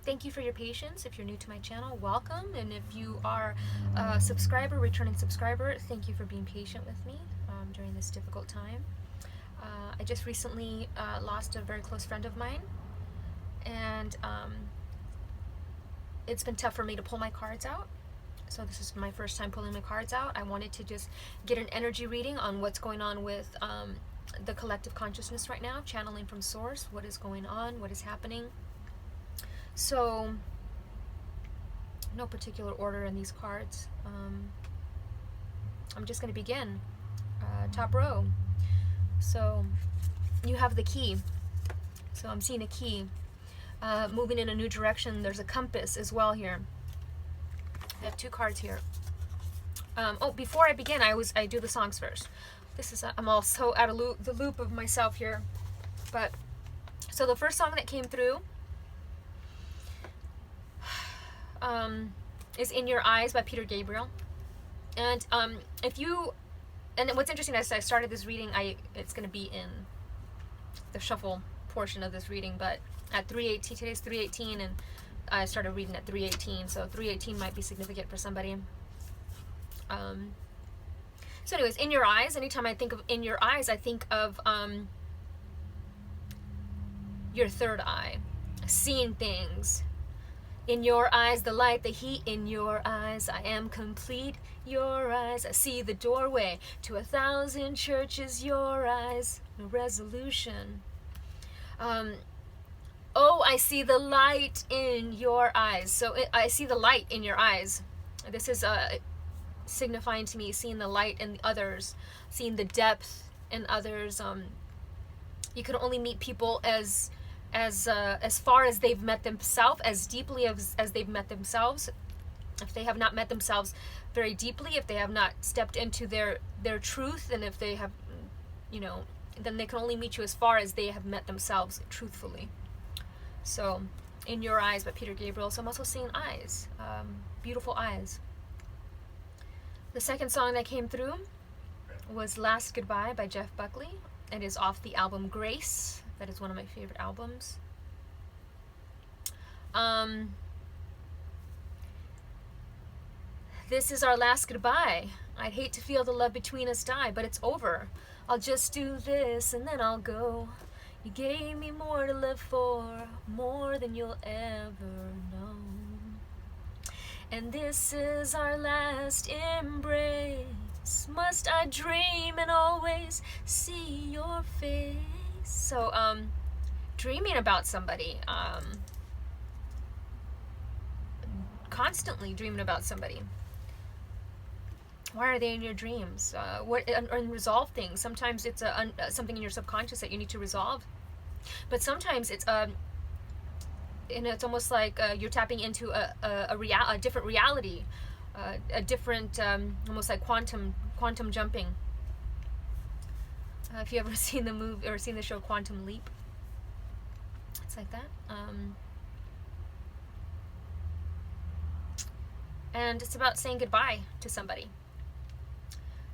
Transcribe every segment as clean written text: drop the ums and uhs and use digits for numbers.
thank you for your patience. If you're new to my channel, welcome. And if you are a subscriber, returning subscriber, thank you for being patient with me during this difficult time. I just recently lost a very close friend of mine, and it's been tough for me to pull my cards out. So this is my first time pulling my cards out. I wanted to just get an energy reading on what's going on with the collective consciousness right now, channeling from source, what is going on, what is happening. So, no particular order in these cards. I'm just going to begin. Top row. So, you have the key. So I'm seeing a key moving in a new direction. There's a compass as well here. I have two cards here. Oh, before I begin, I do the songs first. This is I'm all so out of the loop of myself here. But so the first song that came through is "In Your Eyes" by Peter Gabriel. And and what's interesting is I started this reading. It's going to be in the shuffle portion of this reading, but at 3:18, today's 3:18, and I started reading at 3:18, so 3:18 might be significant for somebody. So anyways, in your eyes, anytime I think of in your eyes, I think of your third eye, seeing things. In your eyes, the light, the heat. In your eyes, I am complete. Your eyes, I see the doorway to 1,000 churches. Your eyes, no resolution. Oh, I see the light in your eyes. So I see the light in your eyes. This is signifying to me seeing the light in others, seeing the depth in others. You can only meet people as far as they've met themselves, as deeply as they've met themselves. If they have not met themselves very deeply, if they have not stepped into their truth, and if they have, then they can only meet you as far as they have met themselves truthfully. So, In Your Eyes by Peter Gabriel. So I'm also seeing eyes, beautiful eyes. The second song that came through was Last Goodbye by Jeff Buckley. It is off the album Grace. That is one of my favorite albums. This is our last goodbye. I'd hate to feel the love between us die, but it's over. I'll just do this and then I'll go. You gave me more to live for, more than you'll ever know. And this is our last embrace. Must I dream and always see your face? So, dreaming about somebody, constantly dreaming about somebody. Why are they in your dreams? What unresolved things? Sometimes it's something in your subconscious that you need to resolve, but sometimes it's it's almost like you're tapping into a different reality, a different, almost like quantum jumping. If you ever seen the movie or seen the show Quantum Leap, it's like that. And it's about saying goodbye to somebody.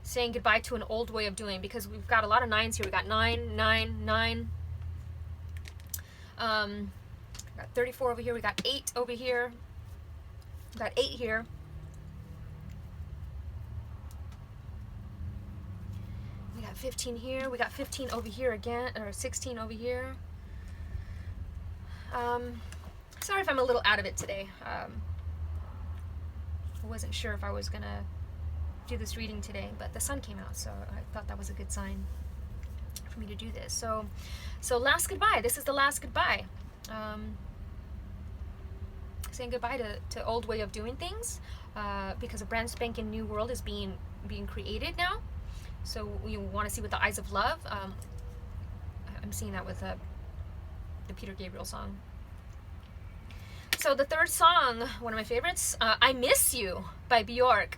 Saying goodbye to an old way of doing, because we've got a lot of nines here. We got 9, 9, 9. We got 34 over here. We got 8 over here. We got 8 here. We got 15 here. We got 15 over here again, or 16 over here. Sorry if I'm a little out of it today. I wasn't sure if I was gonna do this reading today, but the sun came out, so I thought that was a good sign for me to do this. So last goodbye. This is the last goodbye. Saying goodbye to old way of doing things, because a brand spanking new world is being created now. So we want to see with the eyes of love. I'm seeing that with the Peter Gabriel song. So the third song, one of my favorites, I Miss You by Bjork.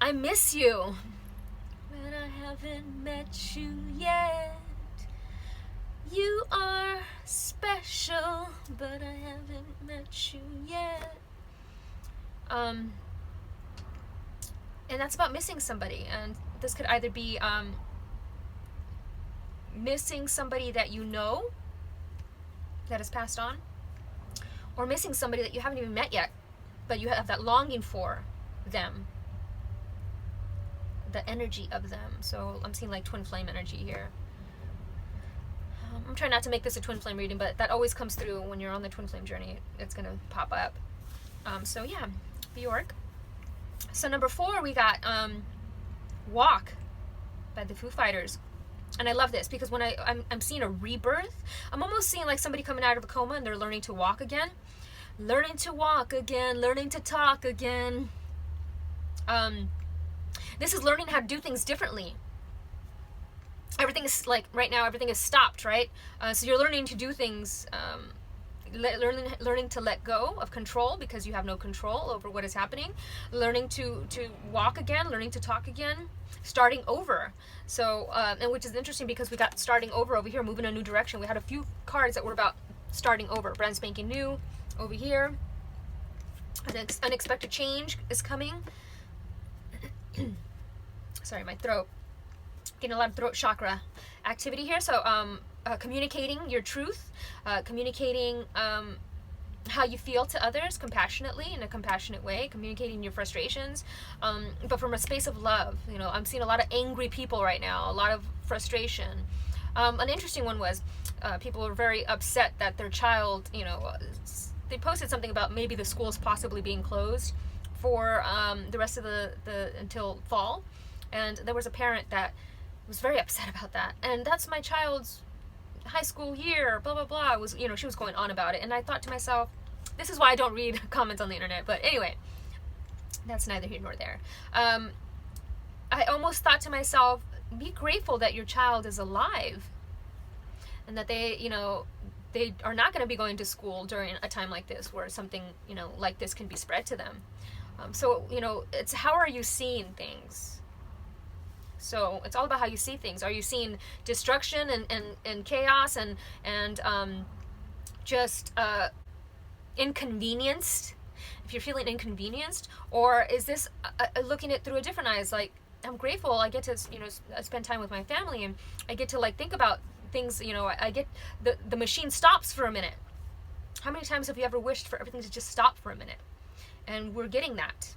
I miss you, but I haven't met you yet. You are special, but I haven't met you yet. And that's about missing somebody. And this could either be missing somebody that you know that has passed on, or missing somebody that you haven't even met yet, but you have that longing for them, the energy of them. So I'm seeing like twin flame energy here. I'm trying not to make this a twin flame reading, but that always comes through when you're on the twin flame journey. It's going to pop up. So yeah, Bjork. So number 4, we got Walk by the Foo Fighters. And I love this because when I'm seeing a rebirth, I'm almost seeing like somebody coming out of a coma and they're learning to walk again. Learning to walk again, learning to talk again. This is learning how to do things differently. Everything is like, right now, everything is stopped, right? So you're learning to do things, learning to let go of control because you have no control over what is happening. Learning to walk again, learning to talk again, starting over. So, and which is interesting because we got starting over here, moving in a new direction. We had a few cards that were about starting over, brand spanking new over here. An unexpected change is coming. Sorry, my throat. Getting a lot of throat chakra activity here. So communicating your truth, communicating how you feel to others compassionately, in a compassionate way, communicating your frustrations, but from a space of love. You know, I'm seeing a lot of angry people right now, a lot of frustration. An interesting one was people were very upset that their child, you know, they posted something about maybe the schools possibly being closed for the rest of the until fall, and there was a parent that was very upset about that, and that's my child's high school year, blah blah blah. Was, you know, she was going on about it, and I thought to myself, this is why I don't read comments on the internet. But anyway, that's neither here nor there. I almost thought to myself, be grateful that your child is alive, and that they, you know, they are not going to be going to school during a time like this where something, you know, like this can be spread to them. So, you know, it's how are you seeing things? So it's all about how you see things. Are you seeing destruction and chaos and just inconvenienced? If you're feeling inconvenienced, or is this looking at through a different eyes? Like, I'm grateful I get to, you know, spend time with my family, and I get to like think about things. You know, I get the machine stops for a minute. How many times have you ever wished for everything to just stop for a minute? And we're getting that.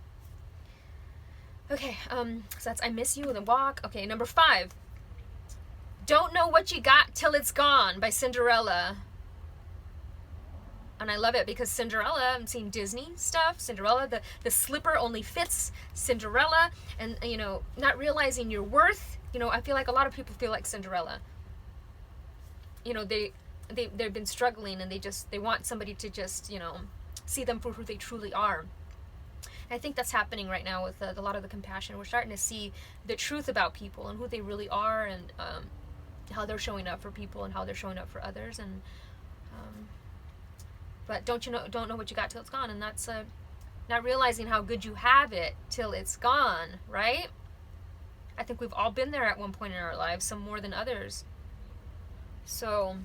Okay, so that's I Miss You and the Walk. Okay, number 5. Don't Know What You Got Till It's Gone by Cinderella. And I love it because Cinderella, I'm seeing Disney stuff. Cinderella, the slipper only fits Cinderella. And, you know, not realizing your worth. You know, I feel like a lot of people feel like Cinderella. You know, they've been struggling, and they want somebody to just, you know, see them for who they truly are. I think that's happening right now with a lot of the compassion. We're starting to see the truth about people and who they really are, and how they're showing up for people and how they're showing up for others. And but don't know what you got till it's gone, and that's not realizing how good you have it till it's gone, right? I think we've all been there at one point in our lives, some more than others. So,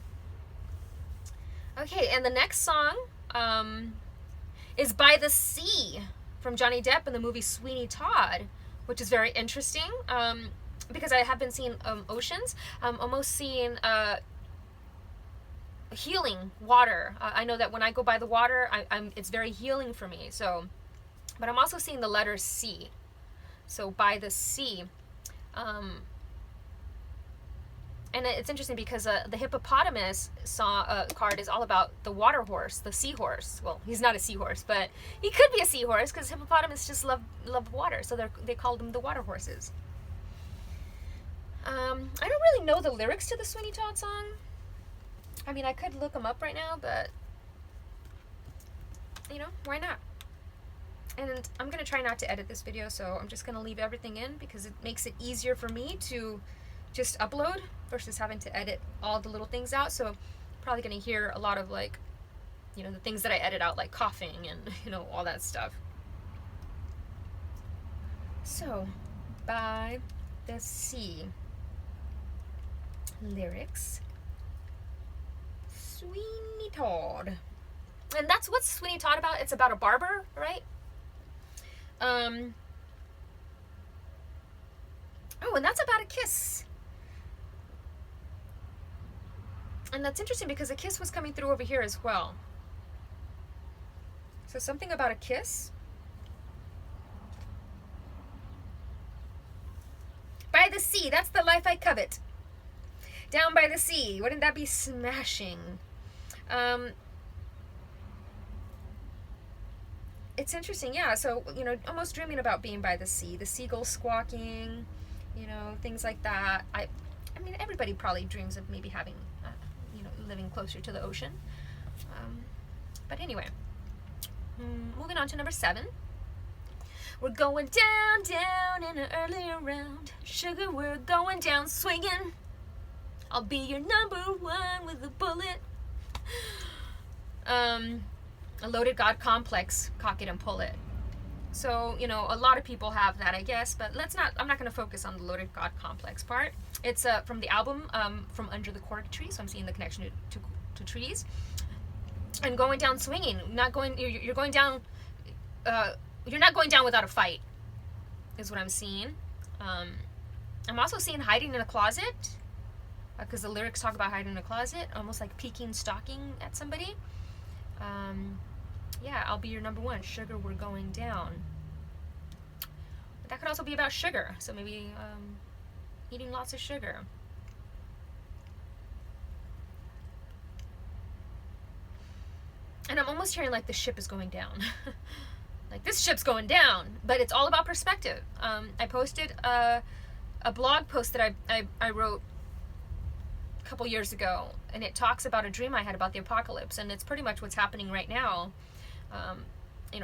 okay, and the next song is By the Sea, from Johnny Depp in the movie Sweeney Todd, which is very interesting because I have been seeing oceans. I'm almost seeing healing water. I know that when I go by the water, it's very healing for me. So, but I'm also seeing the letter C. So By the Sea. And it's interesting because the hippopotamus card is all about the water horse, the seahorse. Well, he's not a seahorse, but he could be a seahorse because hippopotamus just love water. So they called them the water horses. I don't really know the lyrics to the Sweeney Todd song. I mean, I could look them up right now, but, you know, why not? And I'm going to try not to edit this video, so I'm just going to leave everything in because it makes it easier for me to just upload versus having to edit all the little things out. So probably going to hear a lot of, like, you know, the things that I edit out, like coughing and, you know, all that stuff. So, By the Sea. Lyrics. Sweeney Todd. And that's what's Sweeney Todd about. It's about a barber, right? Oh, and that's about a kiss. And that's interesting because a kiss was coming through over here as well. So something about a kiss. By the sea, that's the life I covet. Down by the sea, wouldn't that be smashing? It's interesting, yeah. So, almost dreaming about being by the sea, the seagulls squawking, things like that. I mean, everybody probably dreams of maybe having, living closer to the ocean. But anyway, moving on to number 7. We're going down, down in an early round. Sugar, we're going down swinging. I'll be your number 1 with a bullet. A loaded God complex, cock it and pull it. So, a lot of people have that, I guess, but I'm not going to focus on the loaded God complex part. It's from the album, From Under the Cork Tree, so I'm seeing the connection to trees. And going down swinging, you're going down, you're not going down without a fight, is what I'm seeing. I'm also seeing hiding in a closet, because the lyrics talk about hiding in a closet, almost like peeking, stalking at somebody. Yeah, I'll be your number 1. Sugar, we're going down. But that could also be about sugar, so maybe eating lots of sugar. And I'm almost hearing like the ship is going down. Like, this ship's going down, but it's all about perspective. I posted a blog post that I wrote a couple years ago, and it talks about a dream I had about the apocalypse, and it's pretty much what's happening right now.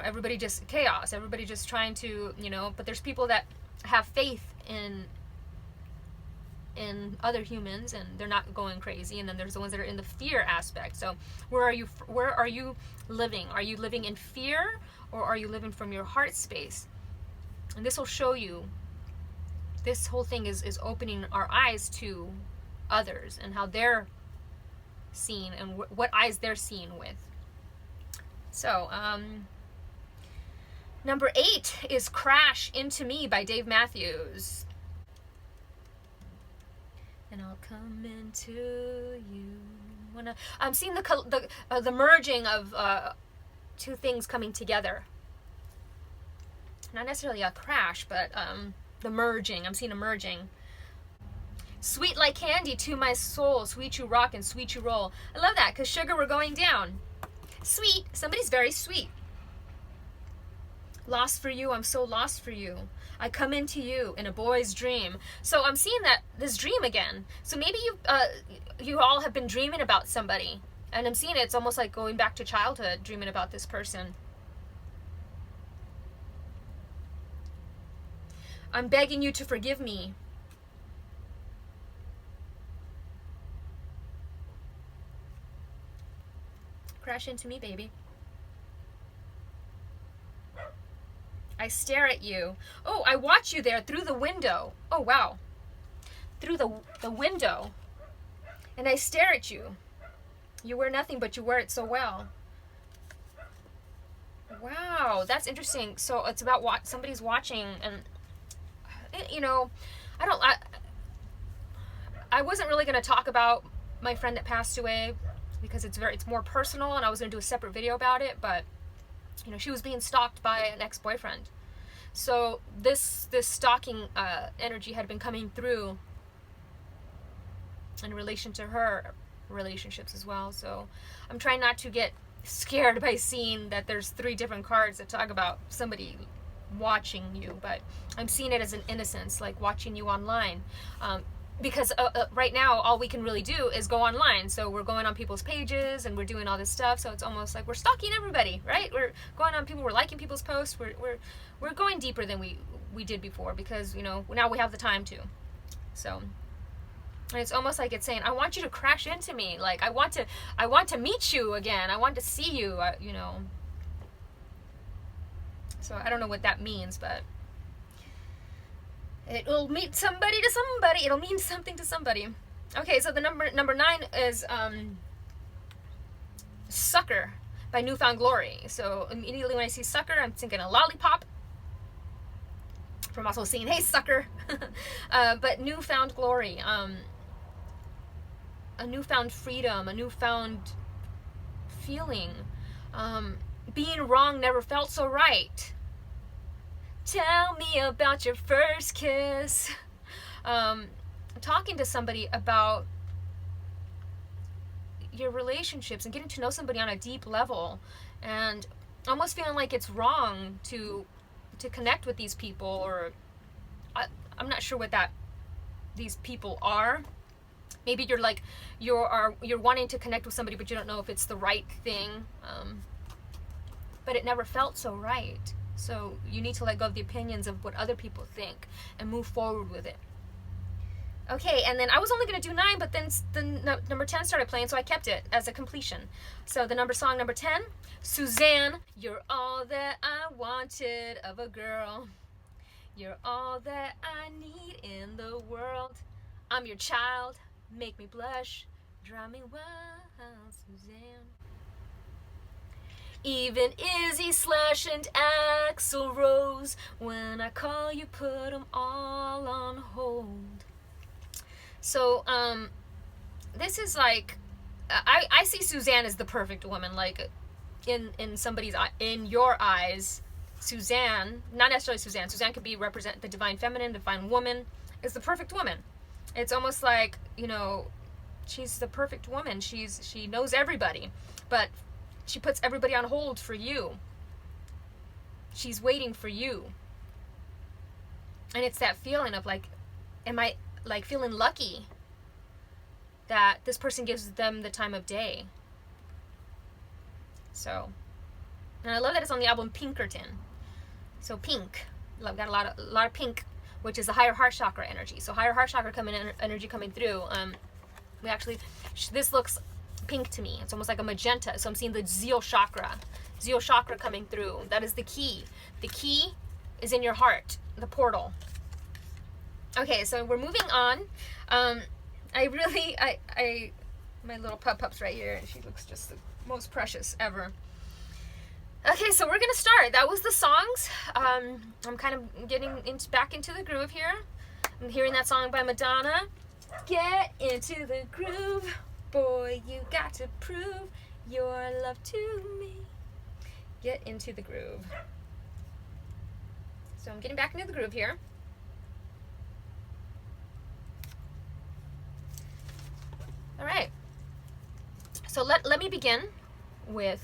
Everybody just chaos, everybody just trying to, but there's people that have faith in other humans, and they're not going crazy, and then there's the ones that are in the fear aspect. So where are you living? Are you living in fear, or are you living from your heart space? And this will show you, this whole thing is opening our eyes to others and how they're seen and what eyes they're seeing with. So number 8 is Crash Into Me by Dave Matthews. And I'll come into you. I'm seeing the merging of two things coming together. Not necessarily a crash, but the merging. I'm seeing a merging. Sweet like candy to my soul, sweet you rock and sweet you roll. I love that, because sugar, we're going down. Sweet, somebody's very sweet. Lost for you, I'm so lost for you. I come into you in a boy's dream. So I'm seeing this dream again. So maybe you all have been dreaming about somebody, and I'm seeing it's almost like going back to childhood, dreaming about this person. I'm begging you to forgive me. Crash into me, baby. I stare at you. Oh, I watch you there through the window. Oh, wow. Through the window. And I stare at you. You wear nothing, but you wear it so well. Wow, that's interesting. So it's about what somebody's watching, and I wasn't really going to talk about my friend that passed away, because it's more personal, and I was going to do a separate video about it, but she was being stalked by an ex-boyfriend. So this stalking energy had been coming through in relation to her relationships as well. So I'm trying not to get scared by seeing that there's 3 different cards that talk about somebody watching you, but I'm seeing it as an innocence, like watching you online. Because right now all we can really do is go online. So we're going on people's pages and we're doing all this stuff, so it's almost like we're stalking everybody, right? We're going on people, we're liking people's posts, we're going deeper than we did before, because now we have the time to. So, and it's almost like it's saying, I want you to crash into me, like I want to meet you again, I want to see you, So I don't know what that means, but it'll meet somebody to somebody. It'll mean something to somebody. Okay, so the number 9 is Sucker by Newfound Glory. So immediately when I see Sucker, I'm thinking a lollipop. From also seeing, hey, sucker. But Newfound Glory. A newfound freedom, a newfound feeling. being wrong never felt so right. Tell me about your first kiss. Talking to somebody about your relationships and getting to know somebody on a deep level, and almost feeling like it's wrong to connect with these people, or I'm not sure what these people are. Maybe you're wanting to connect with somebody, but you don't know if it's the right thing. But it never felt so right. So you need to let go of the opinions of what other people think and move forward with it. Okay, and then I was only going to do 9, but then the number 10 started playing, so I kept it as a completion. So the song number 10, Suzanne, you're all that I wanted of a girl. You're all that I need in the world. I'm your child, make me blush, drive me wild, Suzanne. Even Izzy, Slash, and Axl Rose, when I call you, put them all on hold. So, this is like, I see Suzanne as the perfect woman, like, in your eyes, Suzanne, not necessarily Suzanne could represent the divine feminine, divine woman, is the perfect woman. It's almost like, she's the perfect woman. She knows everybody, but she puts everybody on hold for you. She's waiting for you. And it's that feeling of like, am I like feeling lucky that this person gives them the time of day? So, and I love that it's on the album Pinkerton. So pink, I've got a lot of pink, which is the higher heart chakra energy. So higher heart chakra energy coming through. This looks pink to me. It's almost like a magenta. So I'm seeing the Zeal chakra coming through. That is the key. The key is in your heart, the portal. Okay, so we're moving on. My little pup's right here, and she looks just the most precious ever. Okay, so we're gonna start. That was the songs. I'm kind of getting back into the groove here. I'm hearing that song by Madonna. Get into the groove. Boy, you got to prove your love to me. Get into the groove. So I'm getting back into the groove here. All right. So let me begin with,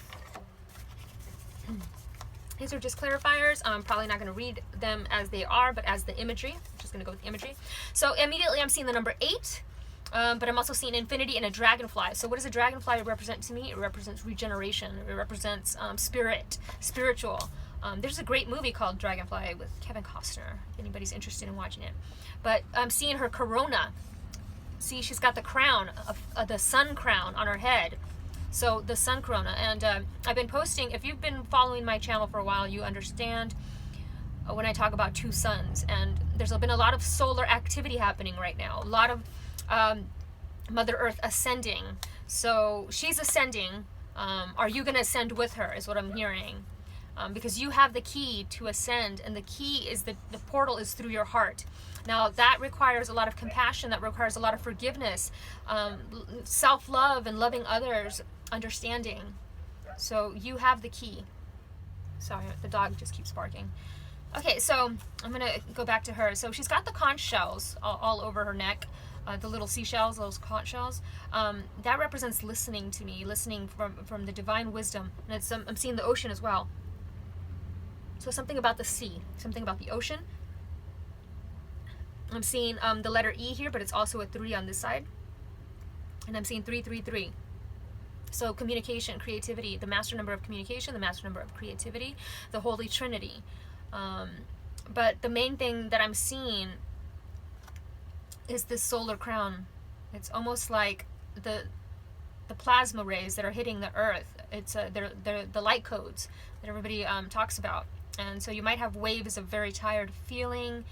these are just clarifiers. I'm probably not going to read them as they are, but as the imagery. I'm just going to go with the imagery. So immediately I'm seeing the number 8. But I'm also seeing infinity and a dragonfly. So what does a dragonfly represent to me? It represents regeneration. It represents spiritual. There's a great movie called Dragonfly with Kevin Costner, if anybody's interested in watching it. But I'm seeing her corona. See, she's got the crown, the sun crown on her head. So the sun corona. And I've been posting, if you've been following my channel for a while, you understand when I talk about 2 suns. And there's been a lot of solar activity happening right now. A lot of Mother Earth ascending. So she's ascending. Are you going to ascend with her is what I'm hearing. Because you have the key to ascend, and the key is the portal is through your heart. Now that requires a lot of compassion, that requires a lot of forgiveness, self-love and loving others, understanding. So you have the key. Sorry, the dog just keeps barking. Okay, so I'm going to go back to her. So she's got the conch shells all over her neck. The little seashells, those conch shells, that represents listening to me, listening from the divine wisdom. And it's I'm seeing the ocean as well. So something about the sea, something about the ocean. I'm seeing the letter E here, but it's also a 3 on this side. And I'm seeing 333. So communication, creativity, the master number of communication, the master number of creativity, the Holy Trinity. But the main thing that I'm seeing is this solar crown. It's almost like the plasma rays that are hitting the earth. It's they're the light codes that everybody talks about. And so you might have waves of very tired feeling.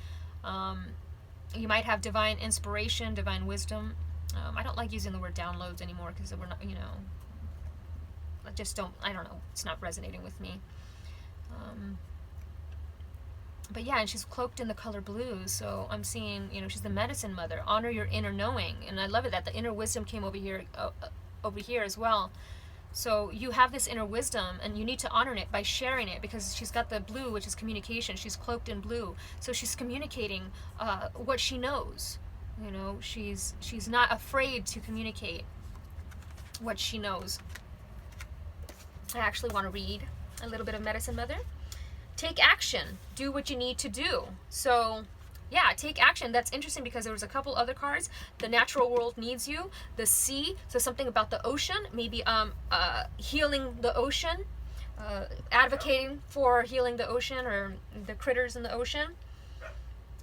You might have divine inspiration, divine wisdom. I don't like using the word downloads anymore because we're not, I don't know, it's not resonating with me. But yeah, and she's cloaked in the color blue, so I'm seeing, she's the medicine mother. Honor your inner knowing, and I love it that the inner wisdom came over here as well. So you have this inner wisdom, and you need to honor it by sharing it, because she's got the blue, which is communication. She's cloaked in blue, so she's communicating what she knows. You know, she's not afraid to communicate what she knows. I actually want to read a little bit of Medicine Mother. Take action. Do what you need to do. So yeah, take action. That's interesting because there was a couple other cards. The natural world needs you. The sea, so something about the ocean, maybe healing the ocean, advocating for healing the ocean or the critters in the ocean.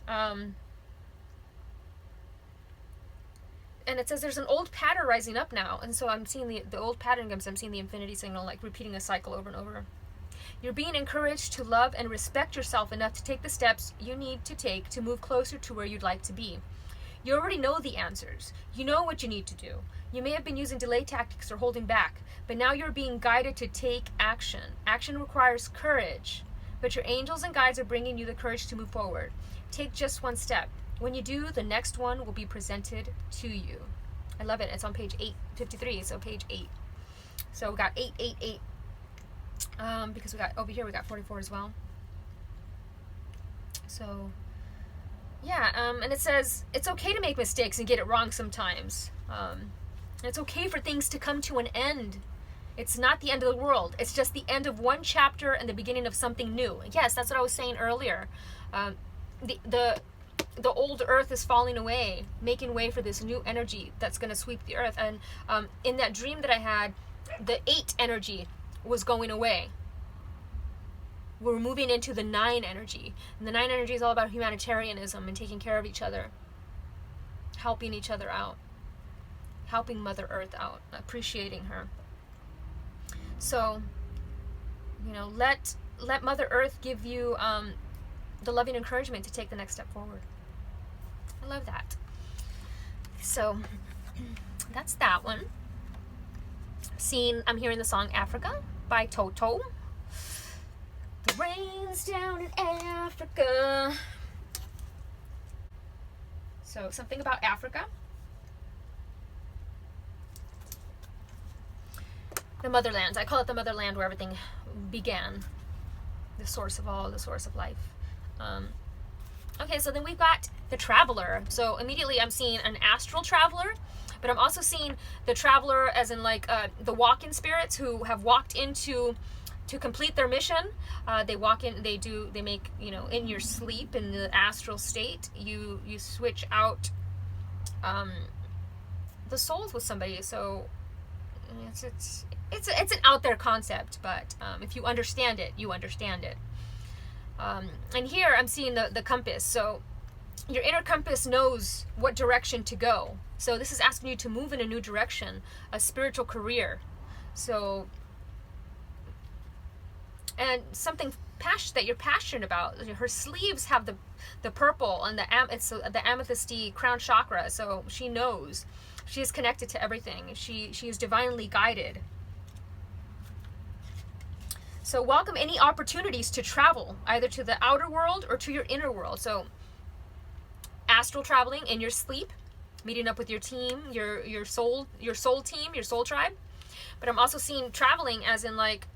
And it says there's an old pattern rising up now. And so I'm seeing the old pattern comes. I'm seeing the infinity signal, like repeating a cycle over and over. You're being encouraged to love and respect yourself enough to take the steps you need to take to move closer to where you'd like to be. You already know the answers. You know what you need to do. You may have been using delay tactics or holding back, but now you're being guided to take action. Action requires courage, but your angels and guides are bringing you the courage to move forward. Take just one step. When you do, the next one will be presented to you. I love it. It's on page 853, so page 8. So we got 888. Because we got over here, we got 44 as well. So yeah, and it says it's okay to make mistakes and get it wrong sometimes. It's okay for things to come to an end. It's not the end of the world. It's just the end of one chapter and the beginning of something new. Yes, that's what I was saying earlier. The old earth is falling away, making way for this new energy that's going to sweep the earth. And in that dream that I had, the 8 energy was going away. We're moving into the 9 energy. And the 9 energy is all about humanitarianism and taking care of each other, helping each other out, helping Mother Earth out, appreciating her. So, you know, let Mother Earth give you the loving encouragement to take the next step forward. I love that. So that's that one. I'm hearing the song Africa by Toto. The rain's down in Africa. So something about Africa. The motherland. I call it the motherland where everything began. The source of all, the source of life. Okay, so then we've got the traveler. So immediately I'm seeing an astral traveler, but I'm also seeing the traveler as in like the walk-in spirits who have walked into to complete their mission. They walk in, they make, you know, in your sleep, in the astral state, you switch out the souls with somebody. So it's an out there concept, but if you understand it, you understand it. And here I'm seeing the compass. So your inner compass knows what direction to go. So this is asking you to move in a new direction, a spiritual career. So, and something that you're passionate about. Her sleeves have the purple and it's the amethysty crown chakra. So she knows. She is connected to everything. She is divinely guided. So welcome any opportunities to travel, either to the outer world or to your inner world. So astral traveling in your sleep, meeting up with your team, your soul team, your soul tribe. But I'm also seeing traveling as in like,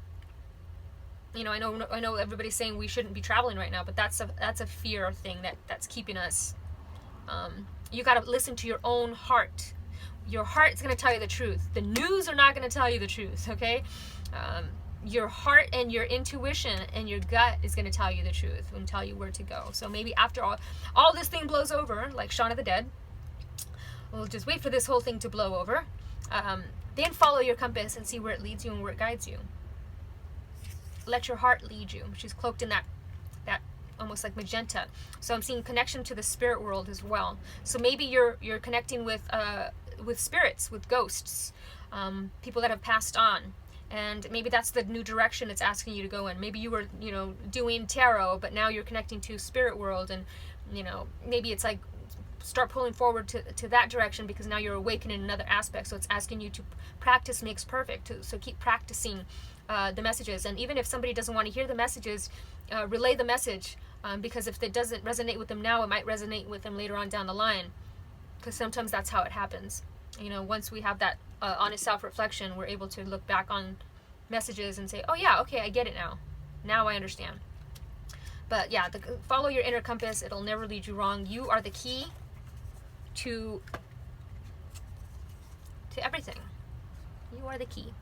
you know, I know everybody's saying we shouldn't be traveling right now, but that's a fear thing that's keeping us. You got to listen to your own heart. Your heart's going to tell you the truth. The news are not going to tell you the truth, okay? Your heart and your intuition and your gut is going to tell you the truth and tell you where to go. So maybe after all this thing blows over, like Shaun of the Dead, we'll just wait for this whole thing to blow over. Then follow your compass and see where it leads you and where it guides you. Let your heart lead you. She's cloaked in that almost like magenta. So I'm seeing connection to the spirit world as well. So maybe you're connecting with spirits, with ghosts, people that have passed on. And maybe that's the new direction it's asking you to go in. Maybe you were, you know, doing tarot, but now you're connecting to spirit world, and, you know, maybe it's like start pulling forward to that direction because now you're awakening another aspect. So it's asking you to practice makes perfect. So keep practicing the messages. And even if somebody doesn't want to hear the messages, relay the message, because if it doesn't resonate with them now, it might resonate with them later on down the line, because sometimes that's how it happens. You know, once we have that honest self-reflection, we're able to look back on messages and say, oh yeah, okay, I get it now. Now I understand. But yeah, follow your inner compass. It'll never lead you wrong. You are the key to everything. You are the key.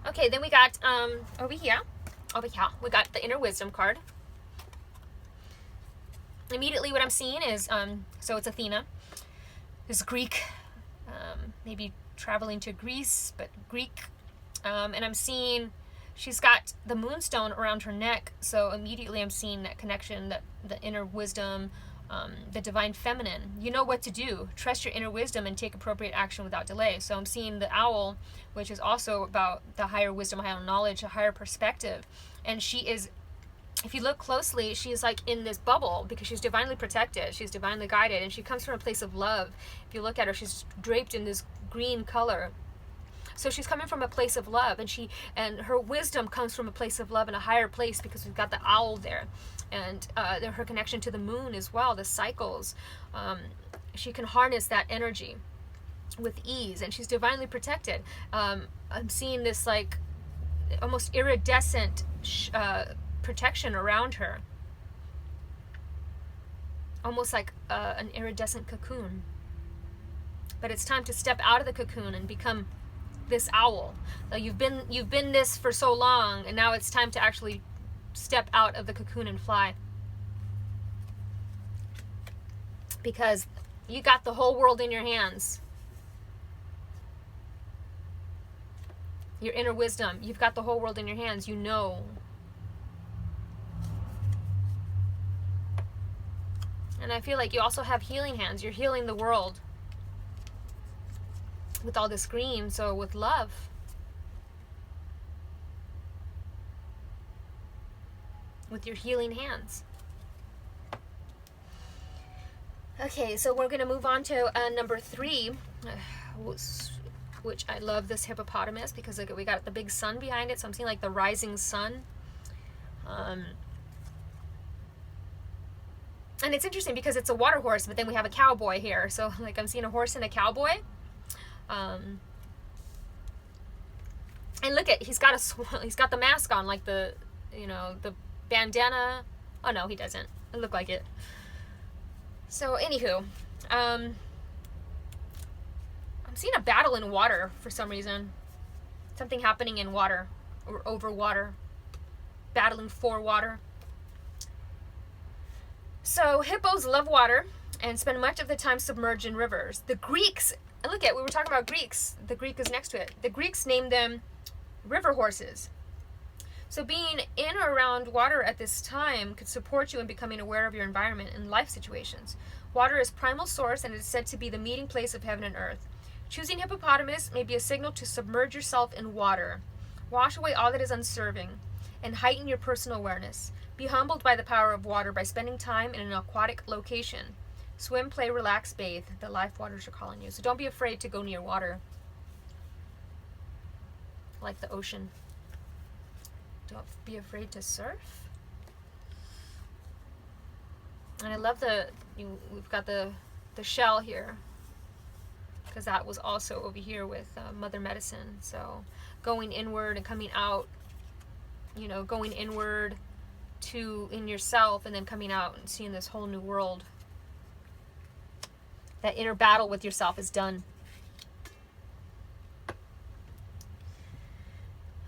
Okay, then we got over here, we got the inner wisdom card. Immediately what I'm seeing is, so it's Athena, this Greek, maybe traveling to Greece, but Greek. And I'm seeing she's got the moonstone around her neck. So immediately I'm seeing that connection, that the inner wisdom, the divine feminine. You know what to do. Trust your inner wisdom and take appropriate action without delay. So I'm seeing the owl, which is also about the higher wisdom, higher knowledge, a higher perspective. And she is, if you look closely, she's like in this bubble because she's divinely protected. She's divinely guided, and she comes from a place of love. If you look at her, she's draped in this green color. So she's coming from a place of love, and her wisdom comes from a place of love and a higher place because we've got the owl there, and her connection to the moon as well, the cycles. She can harness that energy with ease, and she's divinely protected. I'm seeing this like almost iridescent protection around her, almost like an iridescent cocoon. But it's time to step out of the cocoon and become this owl. You've been this for so long, and now it's time to actually step out of the cocoon and fly, because you got the whole world in your hands. Your inner wisdom, you've got the whole world in your hands. You know. And I feel like you also have healing hands. You're healing the world with all this green, so with love. With your healing hands. Okay, so we're going to move on to number 3, which I love this hippopotamus because look, we got the big sun behind it, so I'm seeing like the rising sun. And it's interesting because it's a water horse, but then we have a cowboy here. So like I'm seeing a horse and a cowboy. And look at, he's got the mask on, like the bandana. Oh no, he doesn't. It looked like it. So anywho, I'm seeing a battle in water for some reason. Something happening in water or over water. Battling for water. So hippos love water and spend much of the time submerged in rivers. The Greeks, and look at, we were talking about Greeks. The Greek is next to it. The Greeks named them river horses. So being in or around water at this time could support you in becoming aware of your environment and life situations. Water is primal source and is said to be the meeting place of heaven and earth. Choosing hippopotamus may be a signal to submerge yourself in water. Wash away all that is unserving and heighten your personal awareness. Be humbled by the power of water by spending time in an aquatic location. Swim, play, relax, bathe. The life waters are calling you. So don't be afraid to go near water. Like the ocean. Don't be afraid to surf. And I love we've got the shell here, because that was also over here with Mother Medicine. So going inward and coming out, going inward in yourself and then coming out and seeing this whole new world. That inner battle with yourself is done.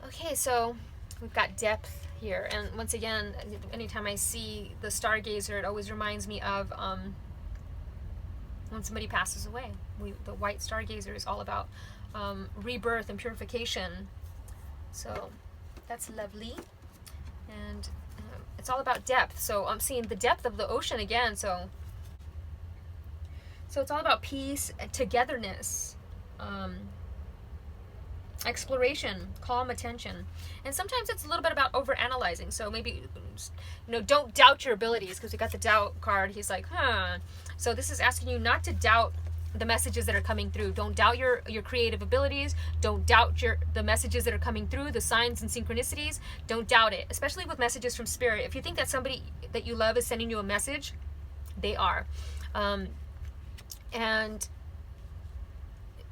Okay, so we've got depth here, and once again, anytime I see the stargazer, it always reminds me of when somebody passes away. The white stargazer is all about rebirth and purification. So that's lovely. And it's all about depth. So I'm seeing the depth of the ocean again. So it's all about peace, togetherness, exploration, calm attention. And sometimes it's a little bit about overanalyzing. So maybe, don't doubt your abilities, because we got the doubt card. He's like, So this is asking you not to doubt the messages that are coming through. Don't doubt your creative abilities. Don't doubt the messages that are coming through, the signs and synchronicities. Don't doubt it, especially with messages from spirit. If you think that somebody that you love is sending you a message, they are. And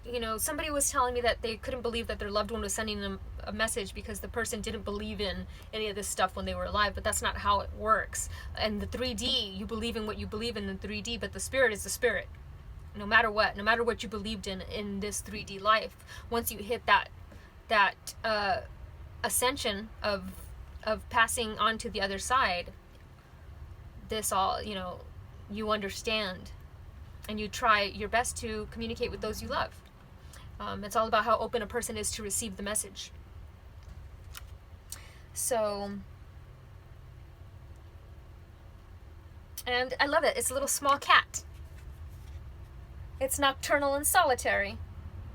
you know, somebody was telling me that they couldn't believe that their loved one was sending them a message because the person didn't believe in any of this stuff when they were alive, but that's not how it works. And the 3D, you believe in what you believe in 3D, but the spirit is the spirit. No matter what you believed in this 3D life, once you hit that ascension of passing on to the other side, this all, you know, you understand, and you try your best to communicate with those you love. It's all about how open a person is to receive the message. So, and I love it. It's a little small cat. It's nocturnal and solitary.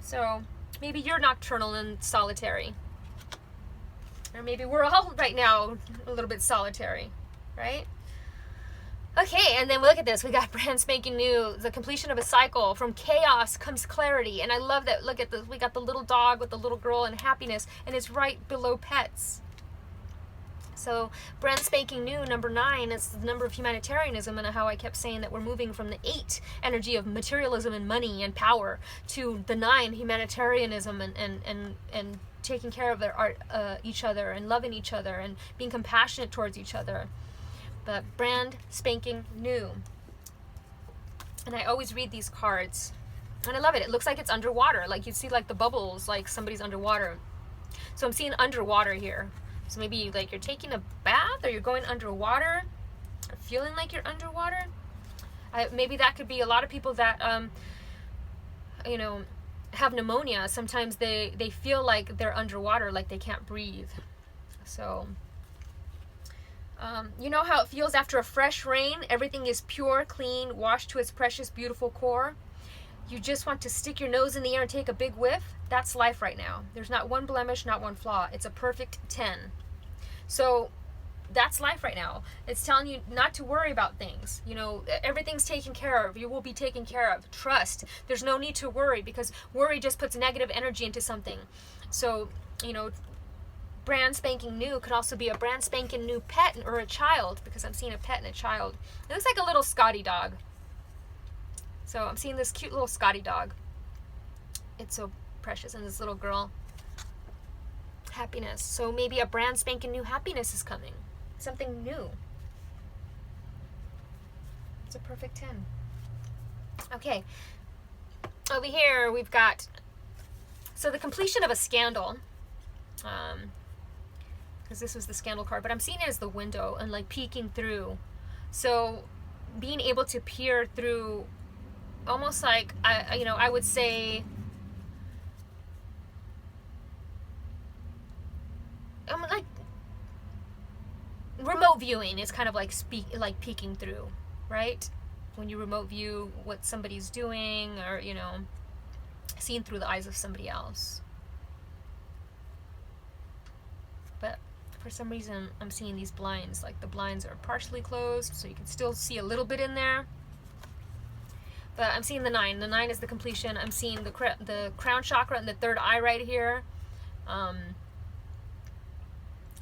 So maybe you're nocturnal and solitary. Or maybe we're all right now a little bit solitary, right? Okay, and then we look at this. We got brand spanking new, the completion of a cycle. From chaos comes clarity. And I love that. Look at this. We got the little dog with the little girl and happiness, and it's right below pets. So brand spanking new, number 9, is the number of humanitarianism, and how I kept saying that we're moving from the 8 energy of materialism and money and power to the 9 humanitarianism and taking care of each other and loving each other and being compassionate towards each other. But brand spanking new. And I always read these cards, and I love it. It looks like it's underwater, like you see like the bubbles, like somebody's underwater. So I'm seeing underwater here. So maybe like you're taking a bath, or you're going underwater, or feeling like you're underwater. Maybe that could be a lot of people that, you know, have pneumonia. Sometimes they feel like they're underwater, like they can't breathe. So, you know how it feels after a fresh rain? Everything is pure, clean, washed to its precious, beautiful core. You just want to stick your nose in the air and take a big whiff. That's life right now. There's not one blemish, not one flaw. It's a perfect 10. So that's life right now. It's telling you not to worry about things. You know, everything's taken care of. You will be taken care of. Trust. There's no need to worry, because worry just puts negative energy into something. So, you know, brand spanking new could also be a brand spanking new pet or a child, because I'm seeing a pet and a child. It looks like a little Scotty dog. So I'm seeing this cute little Scotty dog. It's so precious. And this little girl. Happiness. So maybe a brand spanking new happiness is coming. Something new. It's a perfect 10. Okay. Over here we've got, so the completion of a scandal. Because this was the scandal card, but I'm seeing it as the window and like peeking through. So being able to peer through, almost like, I would say, like remote viewing is kind of like peeking through, right? When you remote view what somebody's doing, or, you know, seeing through the eyes of somebody else. But for some reason I'm seeing these blinds, like the blinds are partially closed, so you can still see a little bit in there. But I'm seeing the 9. The 9 is the completion. I'm seeing the crown chakra and the third eye right here.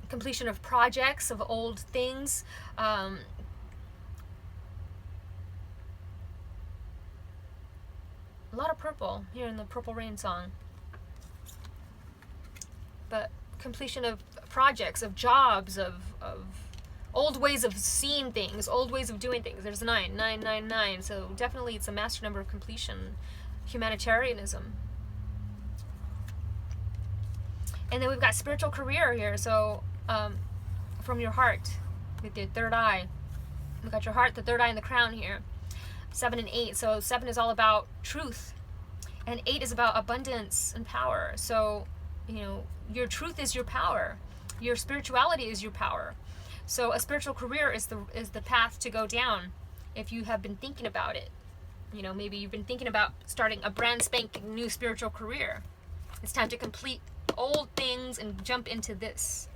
Completion of projects, of old things. A lot of purple here in the Purple Rain song. But completion of projects, of jobs, of old ways of seeing things, old ways of doing things. There's 9, 9, 9, 9. So definitely it's a master number of completion. Humanitarianism. And then we've got spiritual career here. So from your heart, with your third eye. We've got your heart, the third eye, and the crown here. 7 and 8. So 7 is all about truth. And 8 is about abundance and power. So, you know, your truth is your power. Your spirituality is your power. So a spiritual career is the path to go down if you have been thinking about it. You know, maybe you've been thinking about starting a brand spanking new spiritual career. It's time to complete old things and jump into this.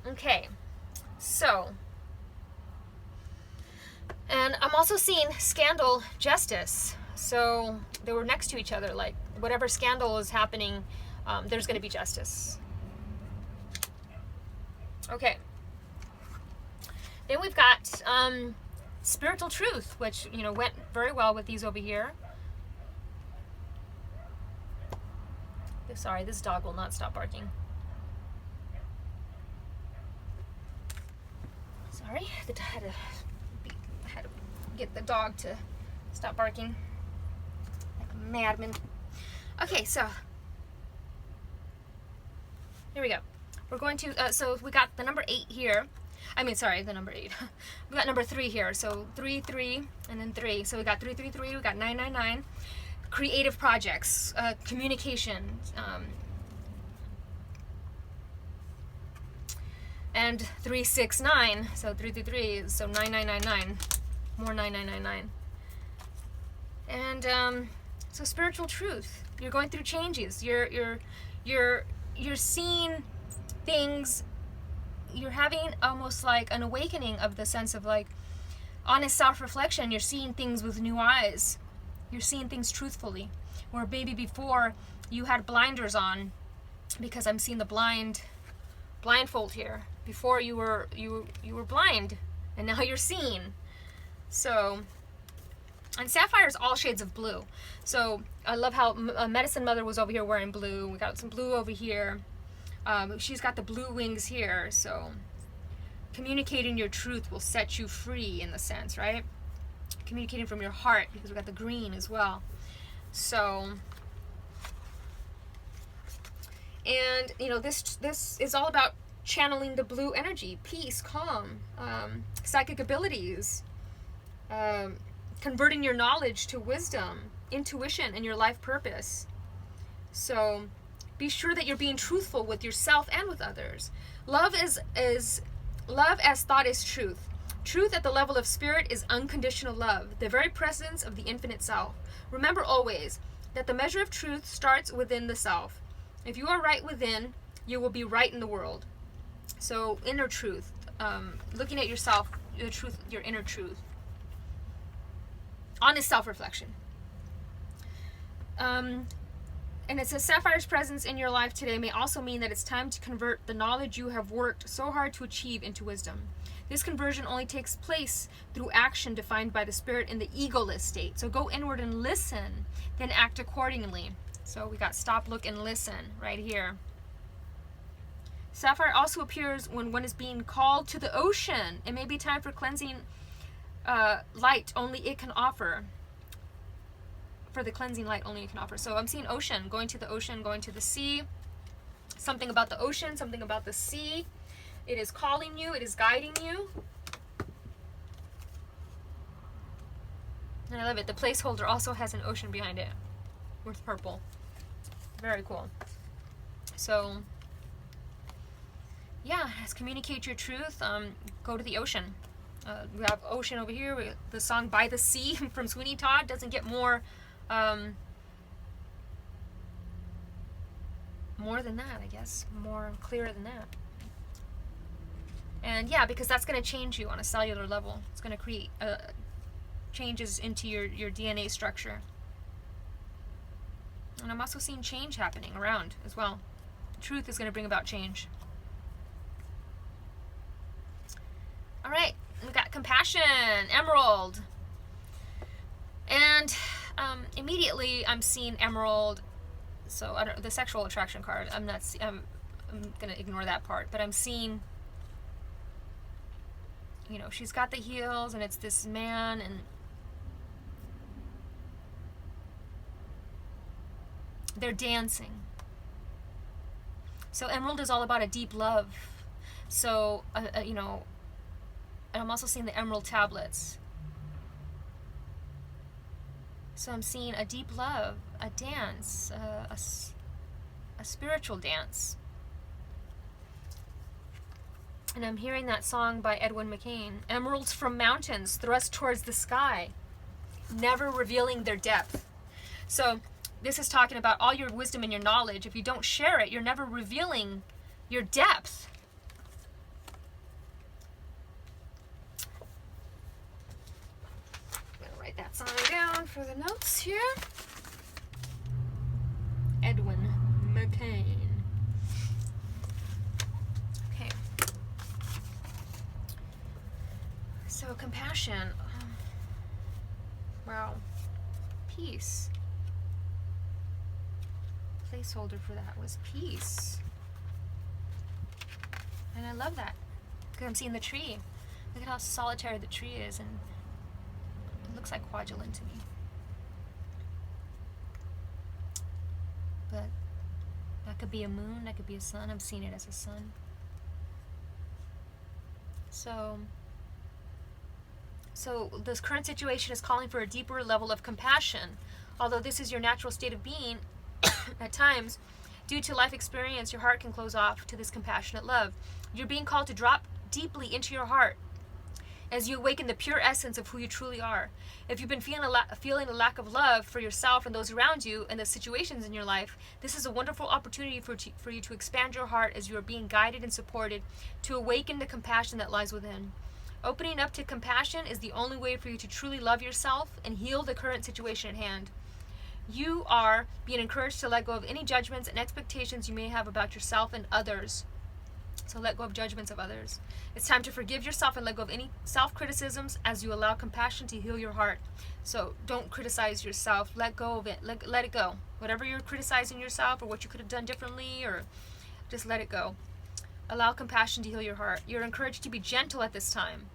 Okay, so, and I'm also seeing scandal, justice. So they were next to each other, like whatever scandal is happening, there's going to be justice. Okay. Then we've got spiritual truth, which, you know, went very well with these over here. Sorry, this dog will not stop barking. Sorry, I had to get the dog to stop barking like a madman. Okay, so here we go. We're going to, so we got the number 8 here. I mean, sorry, the number 8. We got number 3 here. So 3, 3, and then 3. So we got 3, 3, 3. We got 9, 9, 9. Creative projects, communication, and 3, 6, 9. So 3, 3, 3. So 9, 9, 9, 9. More 9, 9, 9, 9. And so spiritual truth. You're going through changes. You're seeing things. You're having almost like an awakening of the sense of like honest self-reflection. You're seeing things with new eyes. You're seeing things truthfully. Where maybe before you had blinders on, because I'm seeing the blindfold here. Before you were blind, and now you're seeing. So, and sapphire is all shades of blue. So I love how Medicine Mother was over here wearing blue. We got some blue over here. She's got the blue wings here. So communicating your truth will set you free in the sense, right? Communicating from your heart, because we got the green as well. So, and you know, this is all about channeling the blue energy, peace, calm, psychic abilities, converting your knowledge to wisdom, intuition, and your life purpose. So be sure that you're being truthful with yourself and with others. Love as thought is truth. Truth at the level of spirit is unconditional love, the very presence of the infinite self. Remember always that the measure of truth starts within the self. If you are right within, you will be right in the world. So inner truth, looking at yourself, your truth, your inner truth. Honest self-reflection. And it says, Sapphire's presence in your life today may also mean that it's time to convert the knowledge you have worked so hard to achieve into wisdom. This conversion only takes place through action defined by the spirit in the egoless state. So go inward and listen, then act accordingly. So we got stop, look, and listen right here. Sapphire also appears when one is being called to the ocean. It may be time for cleansing light only it can offer. For the cleansing light only it can offer. So I'm seeing ocean, going to the sea. Something about the ocean, something about the sea. It is calling you, it is guiding you. And I love it. The placeholder also has an ocean behind it with purple. Very cool. So, yeah, let's communicate your truth. Go to the ocean. We have ocean over here. The song By the Sea from Sweeney Todd doesn't get more than that, I guess. More clearer than that. And yeah, because that's going to change you on a cellular level. It's going to create changes into your DNA structure. And I'm also seeing change happening around as well. Truth is going to bring about change. All right, we got compassion, emerald. And immediately I'm seeing emerald. So the sexual attraction card, I'm going to ignore that part. But I'm seeing, you know, she's got the heels and it's this man, and they're dancing. So emerald is all about a deep love. So, you know, and I'm also seeing the emerald tablets. So I'm seeing a deep love, a dance, a spiritual dance. And I'm hearing that song by Edwin McCain, emeralds from mountains thrust towards the sky, never revealing their depth. So this is talking about all your wisdom and your knowledge. If you don't share it, you're never revealing your depth. I'm going to write that song down for the notes here. Edwin McCain. Okay. So compassion. Wow. Peace. placeholder for that was peace. And I love that, because I'm seeing the tree. Look at how solitary the tree is, and it looks like quadrant to me. But that could be a moon, that could be a sun. I'm seeing it as a sun. So this current situation is calling for a deeper level of compassion. Although this is your natural state of being, at times, due to life experience, your heart can close off to this compassionate love. You're being called to drop deeply into your heart as you awaken the pure essence of who you truly are. If you've been feeling a lack of love for yourself and those around you and the situations in your life, this is a wonderful opportunity for you to expand your heart as you are being guided and supported to awaken the compassion that lies within. Opening up to compassion is the only way for you to truly love yourself and heal the current situation at hand. You are being encouraged to let go of any judgments and expectations you may have about yourself and others. So let go of judgments of others. It's time to forgive yourself and let go of any self-criticisms as you allow compassion to heal your heart. So don't criticize yourself. Let go of it. Let it go. Whatever you're criticizing yourself or what you could have done differently, or just let it go. Allow compassion to heal your heart. You're encouraged to be gentle at this time.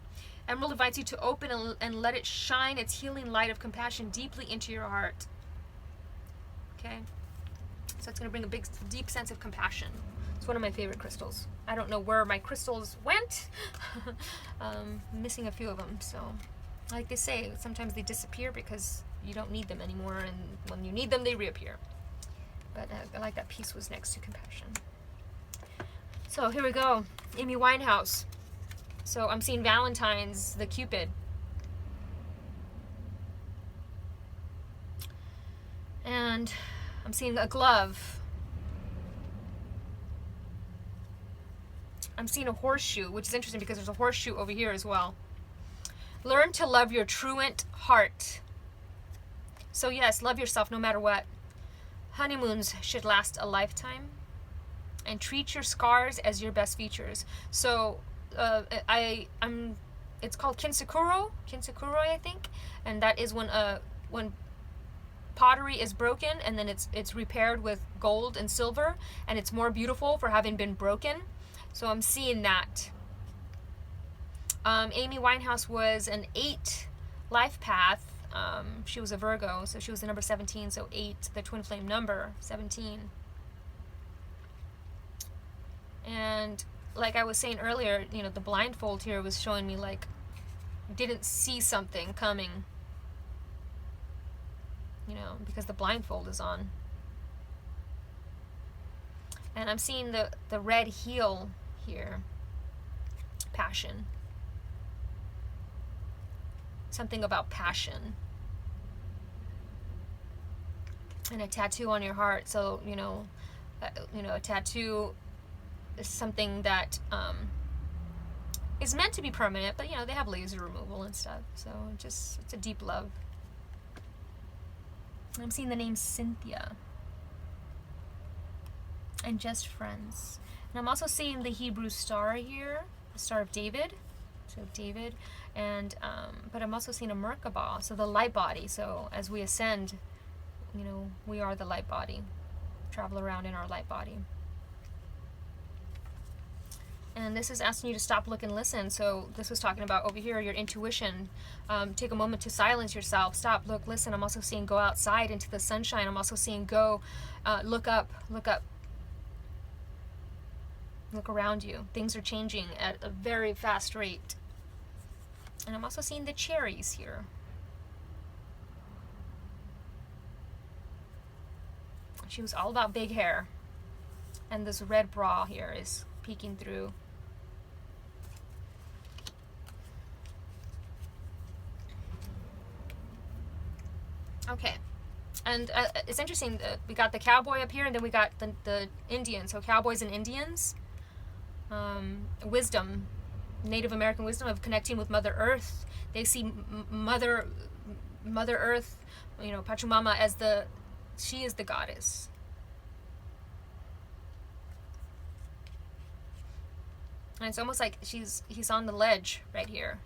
Emerald invites you to open and let it shine its healing light of compassion deeply into your heart. Okay? So it's going to bring a big, deep sense of compassion. It's one of my favorite crystals. I don't know where my crystals went. I'm missing a few of them. So, like they say, sometimes they disappear because you don't need them anymore, and when you need them, they reappear. But I like that piece was next to compassion. So here we go. Amy Winehouse. So I'm seeing Valentine's, the Cupid. And I'm seeing a glove. I'm seeing a horseshoe, which is interesting because there's a horseshoe over here as well. Learn to love your truant heart. So yes, love yourself no matter what. Honeymoons should last a lifetime. And treat your scars as your best features. So it's called Kinsakuro, I think, and that is when pottery is broken and then it's repaired with gold and silver, and it's more beautiful for having been broken. So I'm seeing that. Amy Winehouse was an 8 life path. She was a Virgo, so she was the number 17, so 8, the twin flame number, 17. And like I was saying earlier, you know, the blindfold here was showing me like didn't see something coming, you know, because the blindfold is on. And I'm seeing the red heel here. Passion. Something about passion. And a tattoo on your heart. So, you know, a tattoo is something that is meant to be permanent, but you know, they have laser removal and stuff. So it's a deep love. I'm seeing the name Cynthia. And just friends. And I'm also seeing the Hebrew star here, the Star of David. So David, and but I'm also seeing a Merkabah, so the light body. So as we ascend, you know, we are the light body. Travel around in our light body. And this is asking you to stop, look, and listen. So this was talking about over here, your intuition. Take a moment to silence yourself. Stop, look, listen. I'm also seeing go outside into the sunshine. I'm also seeing go, look up. Look around you. Things are changing at a very fast rate. And I'm also seeing the cherries here. She was all about big hair. And this red bra here is peeking through. Okay. And it's interesting, we got the cowboy up here, and then we got the Indians. So cowboys and Indians. Wisdom, Native American wisdom of connecting with Mother Earth. They see Mother Earth, you know, Pachamama as she is the goddess. And it's almost like he's on the ledge right here.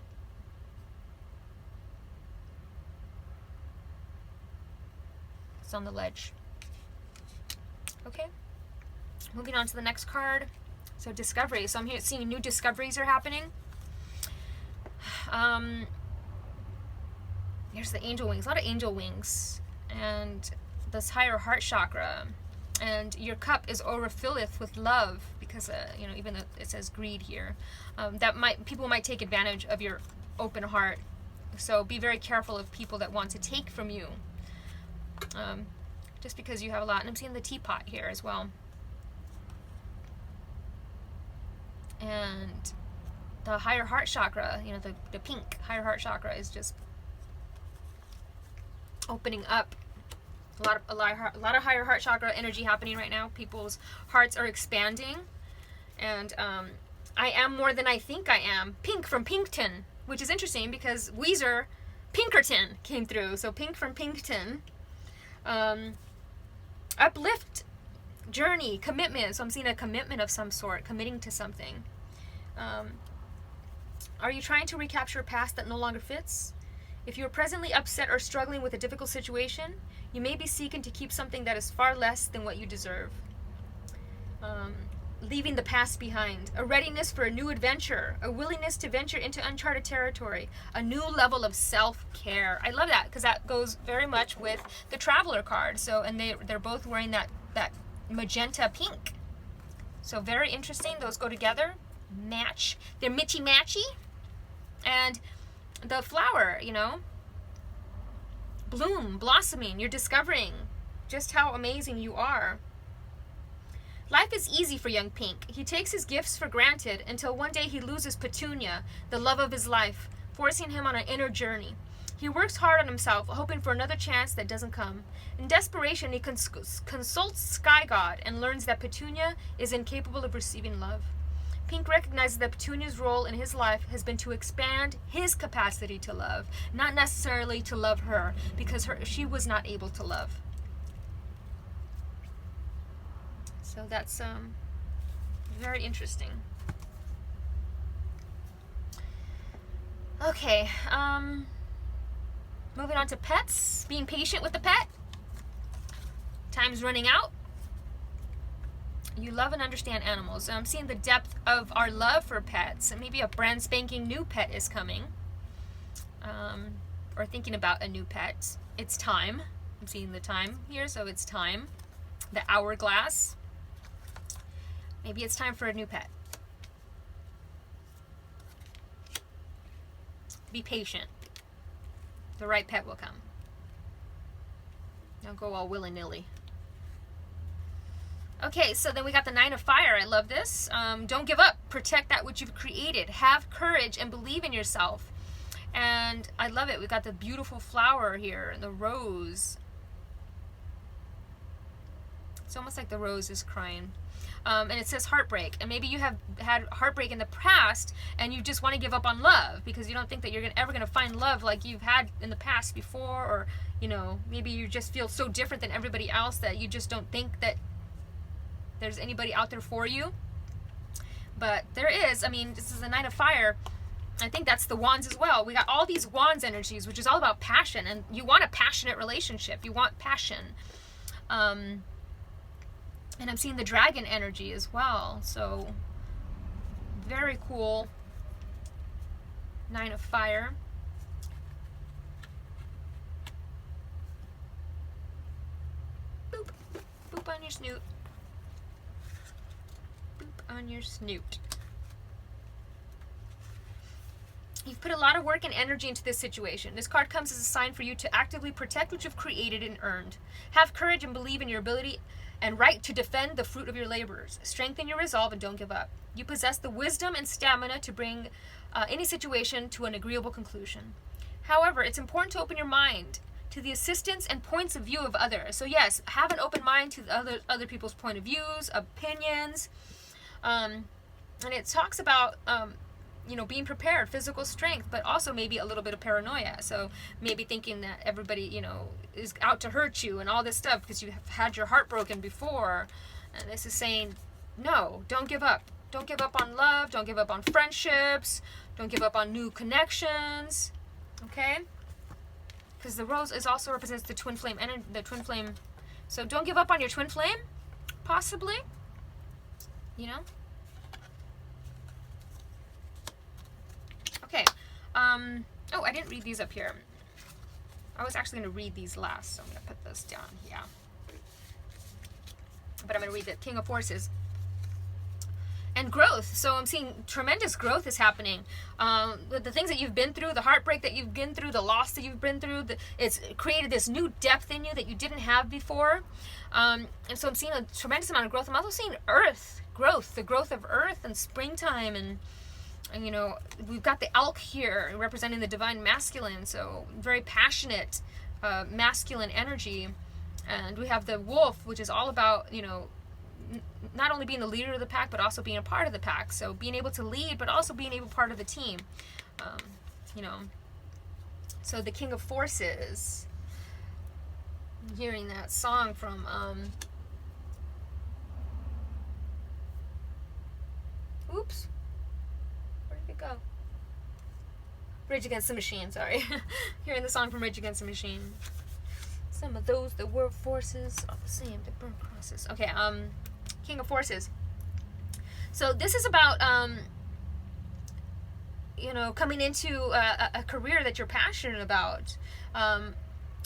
It's on the ledge. Okay, moving on to the next card. So discovery. So I'm here seeing new discoveries are happening. Here's the angel wings, a lot of angel wings, and this higher heart chakra, and your cup is overfilleth with love, because you know, even though it says greed here, people might take advantage of your open heart. So be very careful of people that want to take from you, just because you have a lot. And I'm seeing the teapot here as well, and the higher heart chakra, you know, the pink higher heart chakra is just opening up. A lot of higher heart chakra energy happening right now. People's hearts are expanding, and I am more than I think I am. Pink from Pinkton, which is interesting because Weezer Pinkerton came through. So pink from Pinkton. Uplift, journey, commitment. So I'm seeing a commitment of some sort, committing to something. Are you trying to recapture a past that no longer fits? If you are presently upset or struggling with a difficult situation, you may be seeking to keep something that is far less than what you deserve. Leaving the past behind. A readiness for a new adventure. A willingness to venture into uncharted territory. A new level of self-care. I love that, because that goes very much with the Traveler card. So, and they're both wearing that magenta pink. So very interesting. Those go together. Match. They're mitchy-matchy. And the flower, you know, bloom, blossoming. You're discovering just how amazing you are. Life is easy for young Pink. He takes his gifts for granted until one day he loses Petunia, the love of his life, forcing him on an inner journey. He works hard on himself, hoping for another chance that doesn't come. In desperation, he consults Sky God and learns that Petunia is incapable of receiving love. Pink recognizes that Petunia's role in his life has been to expand his capacity to love, not necessarily to love her, because she was not able to love. So that's very interesting. Okay, moving on to pets. Being patient with the pet. Time's running out. You love and understand animals. I'm seeing the depth of our love for pets. And maybe a brand spanking new pet is coming. Or thinking about a new pet. It's time. I'm seeing the time here, so it's time. The hourglass. Maybe it's time for a new pet. Be patient. The right pet will come. Don't go all willy-nilly. Okay, so then we got the Nine of Fire. I love this. Don't give up. Protect that which you've created. Have courage and believe in yourself. And I love it. We got the beautiful flower here, the rose. It's almost like the rose is crying. And it says heartbreak. And maybe you have had heartbreak in the past and you just want to give up on love because you don't think that you're ever going to find love like you've had in the past before. Or, you know, maybe you just feel so different than everybody else that you just don't think that there's anybody out there for you. But there is. I mean, this is the Nine of Fire. I think that's the wands as well. We got all these wands energies, which is all about passion. And you want a passionate relationship. You want passion. And I'm seeing the dragon energy as well. So, very cool. Nine of Fire. Boop. Boop on your snoot. Boop on your snoot. You've put a lot of work and energy into this situation. This card comes as a sign for you to actively protect what you've created and earned. Have courage and believe in your ability and right to defend the fruit of your labors. Strengthen your resolve and don't give up. You possess the wisdom and stamina to bring any situation to an agreeable conclusion. However, it's important to open your mind to the assistance and points of view of others. So yes, have an open mind to other people's point of views, opinions. And it talks about you know, being prepared, physical strength, but also maybe a little bit of paranoia. So maybe thinking that everybody, you know, is out to hurt you and all this stuff because you have had your heart broken before. And this is saying, no, don't give up. Don't give up on love. Don't give up on friendships. Don't give up on new connections. Okay? Because the rose is also represents the twin flame. So don't give up on your twin flame. possibly, you know. Okay. Oh, I didn't read these up here. I was actually going to read these last, so I'm going to put this down. Yeah. But I'm going to read the King of Forces. And growth. So I'm seeing tremendous growth is happening. The things that you've been through, the heartbreak that you've been through, the loss that you've been through, it's created this new depth in you that you didn't have before. And so I'm seeing a tremendous amount of growth. I'm also seeing earth growth, the growth of earth and springtime. And you know, we've got the elk here representing the divine masculine. So very passionate, masculine energy. And we have the wolf, which is all about, you know, not only being the leader of the pack, but also being a part of the pack. So being able to lead, but also being able to be part of the team. You know, so the King of Forces. I'm hearing that song from oops, where did it go? Rage Against the Machine. Sorry, hearing the song from Rage Against the Machine. Some of those that were forces are the same that burn crosses. Okay, King of Forces. So this is about, you know, coming into a career that you're passionate about.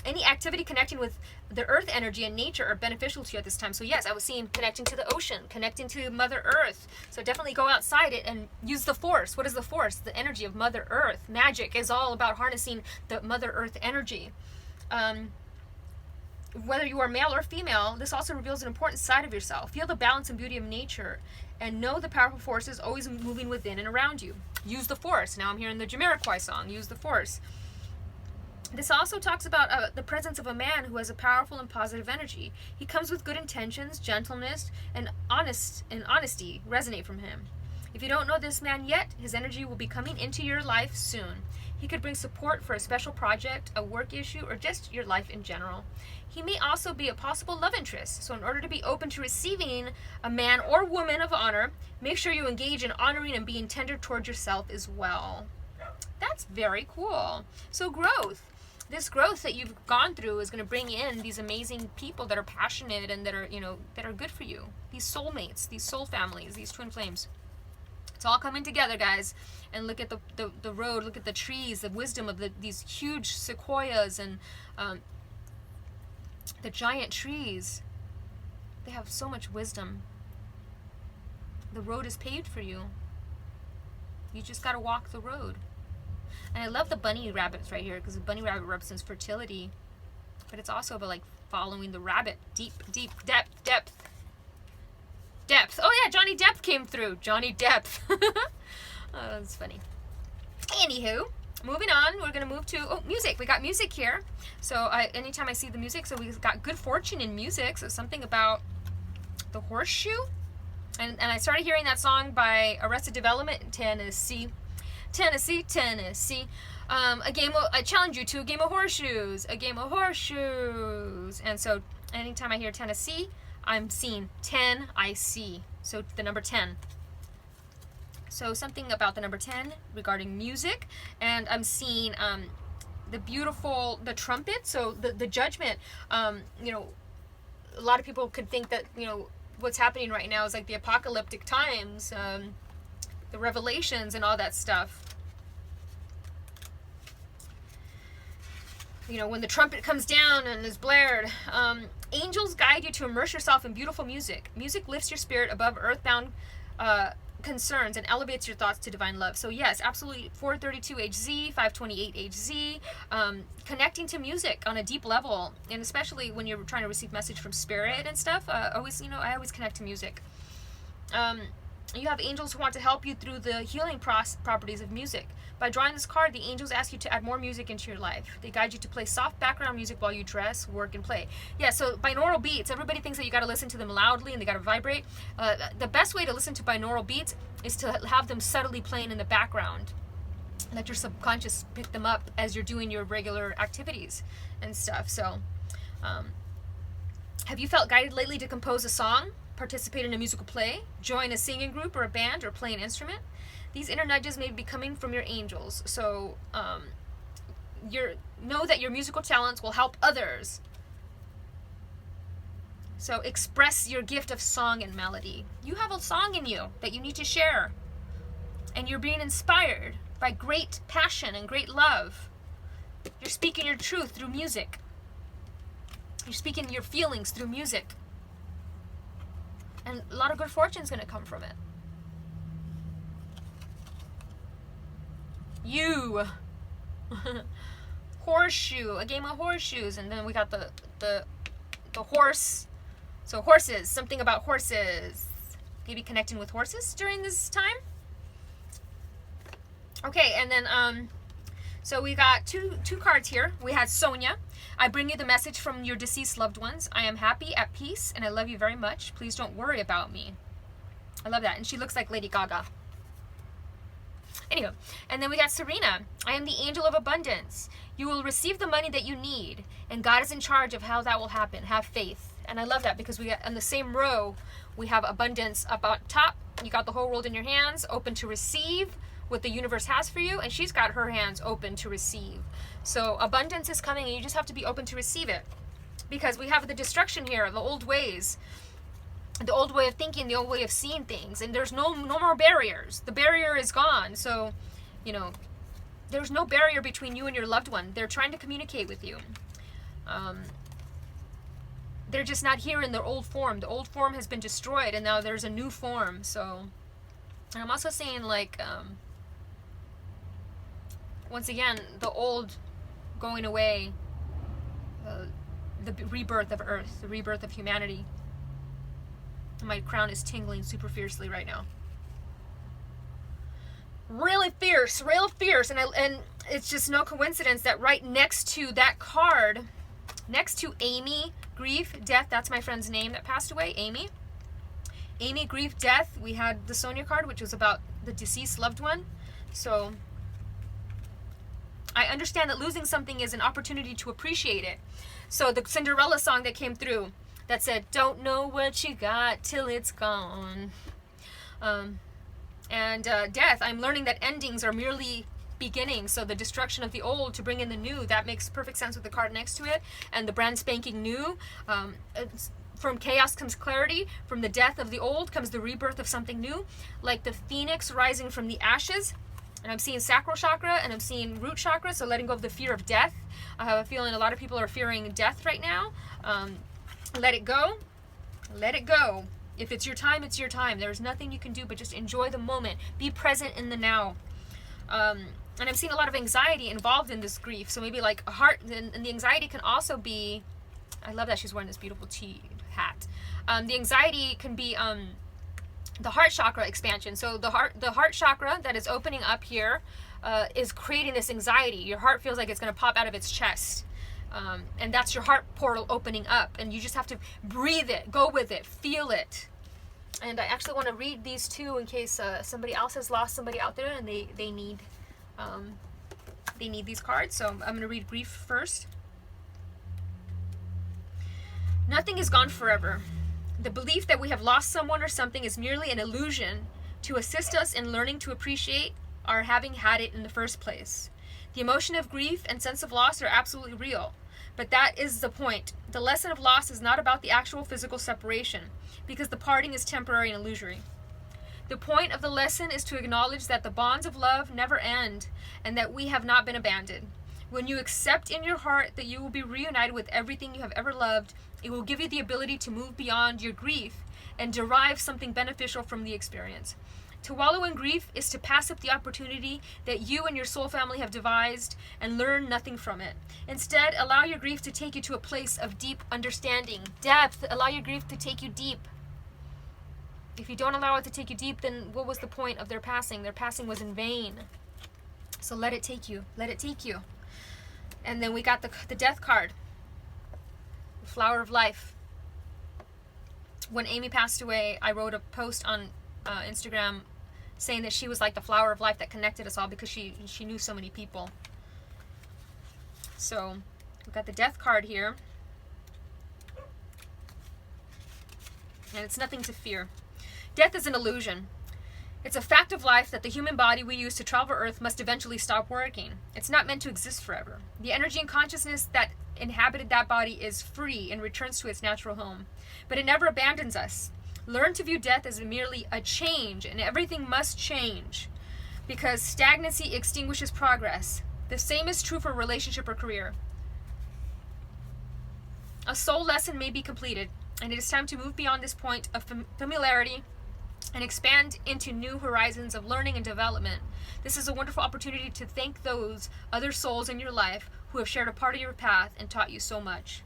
Any activity connecting with the earth energy and nature are beneficial to you at this time. So yes, I was seeing connecting to the ocean, connecting to Mother Earth. So definitely go outside it and use the force. What is the force? The energy of Mother Earth. Magic is all about harnessing the Mother Earth energy. Whether you are male or female, this also reveals an important side of yourself. Feel the balance and beauty of nature and know the powerful forces always moving within and around you. Use the force. Now I'm hearing the Jamiroquai song, use the force. This also talks about the presence of a man who has a powerful and positive energy. He comes with good intentions, gentleness, and honesty resonate from him. If you don't know this man yet, his energy will be coming into your life soon. He could bring support for a special project, a work issue, or just your life in general. He may also be a possible love interest. So in order to be open to receiving a man or woman of honor, make sure you engage in honoring and being tender towards yourself as well. That's very cool. So growth. This growth that you've gone through is going to bring in these amazing people that are passionate and that are, you know, that are good for you. These soulmates, these soul families, these twin flames. It's all coming together, guys. And look at the road, look at the trees, the wisdom of these huge sequoias and the giant trees. They have so much wisdom. The road is paved for you. You just got to walk the road. And I love the bunny rabbits right here because the bunny rabbit represents fertility. But it's also about like following the rabbit. Deep, depth. Oh yeah, Johnny Depp came through. Johnny Depp. Oh, that's funny. Anywho, moving on, we're going to move to music. We got music here. So anytime I see the music, so we've got good fortune in music. So something about the horseshoe. And I started hearing that song by Arrested Development in Tennessee. I challenge you to a game of horseshoes. And so anytime I hear Tennessee, I'm seeing 10, I see. So the number 10. So something about the number 10 regarding music. And I'm seeing the trumpet. So the judgment, you know, a lot of people could think that, you know, what's happening right now is like the apocalyptic times, the revelations and all that stuff. You know, when the trumpet comes down and is blared, angels guide you to immerse yourself in beautiful music. Music lifts your spirit above earthbound concerns and elevates your thoughts to divine love. So yes, absolutely, 432HZ, 528HZ, connecting to music on a deep level, and especially when you're trying to receive message from spirit and stuff. I always connect to music. You have angels who want to help you through the healing properties of music. By drawing this card, the angels ask you to add more music into your life. They guide you to play soft background music while you dress, work, and play. Yeah, so binaural beats, everybody thinks that you got to listen to them loudly and they got to vibrate. The best way to listen to binaural beats is to have them subtly playing in the background. Let your subconscious pick them up as you're doing your regular activities and stuff. So, have you felt guided lately to compose a song, participate in a musical play, join a singing group or a band, or play an instrument? These inner nudges may be coming from your angels. So know that your musical talents will help others. So express your gift of song and melody. You have a song in you that you need to share. And you're being inspired by great passion and great love. You're speaking your truth through music. You're speaking your feelings through music. And a lot of good fortune is going to come from it. You. Horseshoe. A game of horseshoes. And then we got the horse. So horses. Something about horses. Maybe connecting with horses during this time. Okay, and then so we got two cards here. We had Sonia. I bring you the message from your deceased loved ones. I am happy, at peace, and I love you very much. Please don't worry about me. I love that. And she looks like Lady Gaga. Anywho, and then we got Serena. I am the angel of abundance. You will receive the money that you need, and God is in charge of how that will happen. Have faith. And I love that because we got on the same row, we have abundance up on top. You got the whole world in your hands, open to receive what the universe has for you, and she's got her hands open to receive. So abundance is coming, and you just have to be open to receive it. Because we have the destruction here of the old ways, the old way of thinking, the old way of seeing things, and there's no more barriers. The barrier is gone. So, you know, there's no barrier between you and your loved one. They're trying to communicate with you. They're just not here in their old form. The old form has been destroyed, and now there's a new form. So, and I'm also saying, like, once again, the old going away, the rebirth of Earth, the rebirth of humanity. My crown is tingling super fiercely right now. Really fierce, real fierce. And it's just no coincidence that right next to that card, next to Amy, grief, death, that's my friend's name that passed away, Amy. Amy, grief, death, we had the Sonia card, which was about the deceased loved one. So I understand that losing something is an opportunity to appreciate it. So the Cinderella song that came through that said, don't know what you got till it's gone. Death, I'm learning that endings are merely beginnings. So the destruction of the old to bring in the new, that makes perfect sense with the card next to it. And the brand spanking new. From chaos comes clarity. From the death of the old comes the rebirth of something new. Like the phoenix rising from the ashes. And I'm seeing sacral chakra and I'm seeing root chakra. So letting go of the fear of death. I have a feeling a lot of people are fearing death right now. Let it go. Let it go. If it's your time, it's your time. There's nothing you can do but just enjoy the moment. Be present in the now. And I'm seeing a lot of anxiety involved in this grief. So maybe like a heart, and the anxiety can also be, I love that she's wearing this beautiful tea hat. The anxiety can be the heart chakra expansion. So the heart chakra that is opening up here is creating this anxiety. Your heart feels like it's going to pop out of its chest. And that's your heart portal opening up, and you just have to breathe it, go with it, feel it. And I actually want to read these two in case somebody else has lost somebody out there and they need these cards. So I'm going to read grief first. Nothing is gone forever. The belief that we have lost someone or something is merely an illusion to assist us in learning to appreciate our having had it in the first place. The emotion of grief and sense of loss are absolutely real, but that is the point. The lesson of loss is not about the actual physical separation, because the parting is temporary and illusory. The point of the lesson is to acknowledge that the bonds of love never end, and that we have not been abandoned. When you accept in your heart that you will be reunited with everything you have ever loved, it will give you the ability to move beyond your grief and derive something beneficial from the experience. To wallow in grief is to pass up the opportunity that you and your soul family have devised and learn nothing from it. Instead, allow your grief to take you to a place of deep understanding, depth. Allow your grief to take you deep. If you don't allow it to take you deep, then what was the point of their passing? Their passing was in vain. So let it take you. Let it take you. And then we got the death card. The flower of life. When Amy passed away, I wrote a post on Instagram saying that she was like the flower of life that connected us all because she knew so many people. So we've got the death card here. And it's nothing to fear. Death is an illusion. It's a fact of life that the human body we use to travel Earth must eventually stop working. It's not meant to exist forever. The energy and consciousness that inhabited that body is free and returns to its natural home. But it never abandons us. Learn to view death as merely a change, and everything must change, because stagnancy extinguishes progress. The same is true for relationship or career. A soul lesson may be completed, and it is time to move beyond this point of familiarity and expand into new horizons of learning and development. This is a wonderful opportunity to thank those other souls in your life who have shared a part of your path and taught you so much.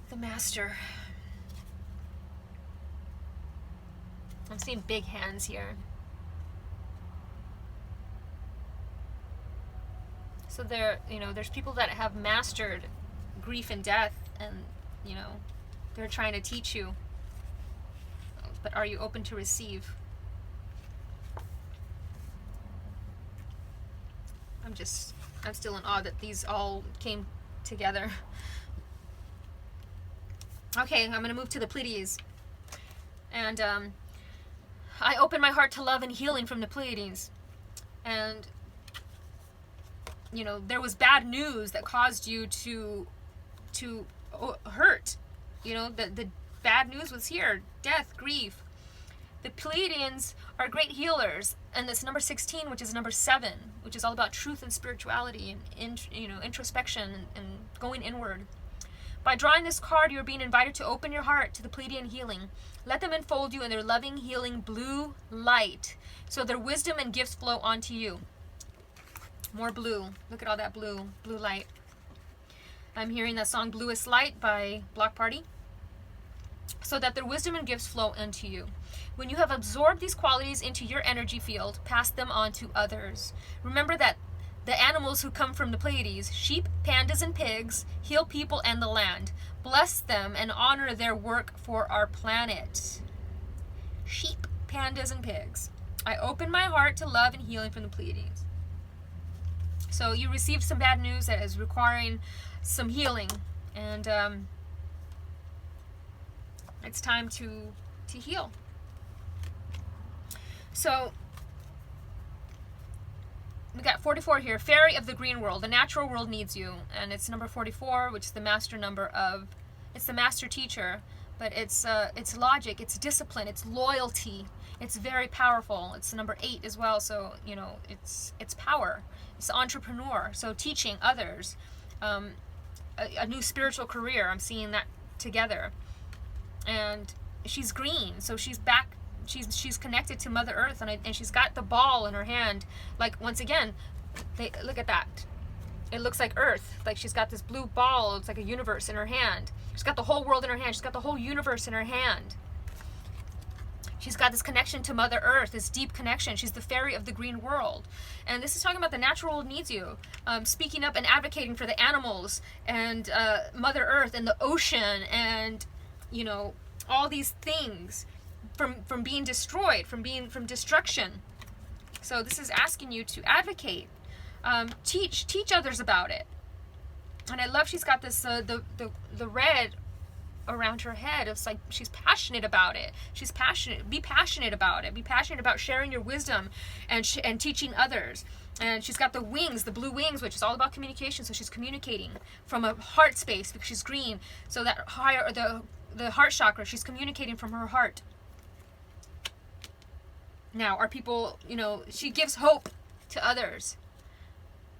The Master. I'm seeing big hands here. So there's people that have mastered grief and death, and they're trying to teach you. But are you open to receive? I'm still in awe that these all came together. Okay, I'm going to move to the Pleiades. And I open my heart to love and healing from the Pleiades. And, there was bad news that caused you to hurt. The bad news was here. Death, grief. The Pleiadians are great healers. And this number 16, which is number 7, which is all about truth and spirituality and introspection and going inward. By drawing this card, you are being invited to open your heart to the Pleiadian healing. Let them enfold you in their loving, healing blue light, so their wisdom and gifts flow onto you. More blue. Look at all that blue light. I'm hearing that song Bluest Light by Block Party. So that their wisdom and gifts flow into you. When you have absorbed these qualities into your energy field, pass them on to others. Remember that the animals who come from the Pleiades, sheep, pandas, and pigs, heal people and the land. Bless them and honor their work for our planet. Sheep, pandas, and pigs. I open my heart to love and healing from the Pleiades. So you received some bad news that is requiring some healing. And it's time to heal. So we got 44 here. Fairy of the green world. The natural world needs you. And it's number 44, which is the master number of... It's the master teacher. But it's logic, it's discipline, it's loyalty. It's very powerful. It's number 8 as well. So, it's power. It's entrepreneur. So teaching others. A new spiritual career. I'm seeing that together. And she's green. So she's back. She's connected to Mother Earth, and she's got the ball in her hand. Like, once again, look at that. It looks like Earth. Like, she's got this blue ball. It's like a universe in her hand. She's got the whole world in her hand. She's got the whole universe in her hand. She's got this connection to Mother Earth, this deep connection. She's the fairy of the green world. And this is talking about the natural world needs you. Speaking up and advocating for the animals and Mother Earth and the ocean and, all these things. From being destroyed, from destruction. So this is asking you to advocate, teach others about it. And I love she's got this the red around her head. It's like she's passionate about it. She's passionate. Be passionate about it. Be passionate about sharing your wisdom and teaching others. And she's got the wings, the blue wings, which is all about communication. So she's communicating from a heart space because she's green. So that higher the heart chakra, she's communicating from her heart. Now, are people, she gives hope to others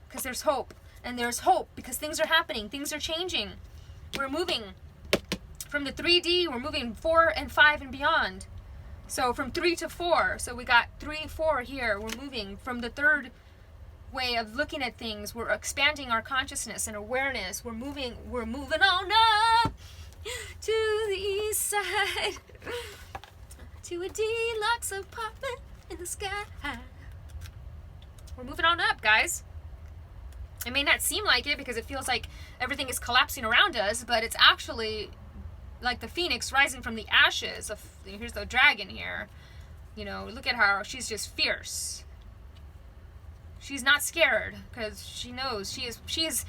because there's hope. And there's hope because things are happening. Things are changing. We're moving from the 3D. We're moving 4 and 5 and beyond. So from 3 to 4. So we got 3, 4 here. We're moving from the third way of looking at things. We're expanding our consciousness and awareness. We're moving on up to the east side. To a deluxe apartment in the sky. We're moving on up, guys. It may not seem like it because it feels like everything is collapsing around us, but it's actually like the phoenix rising from the ashes. Here's the dragon here. Look at her. She's just fierce. She's not scared because she knows she's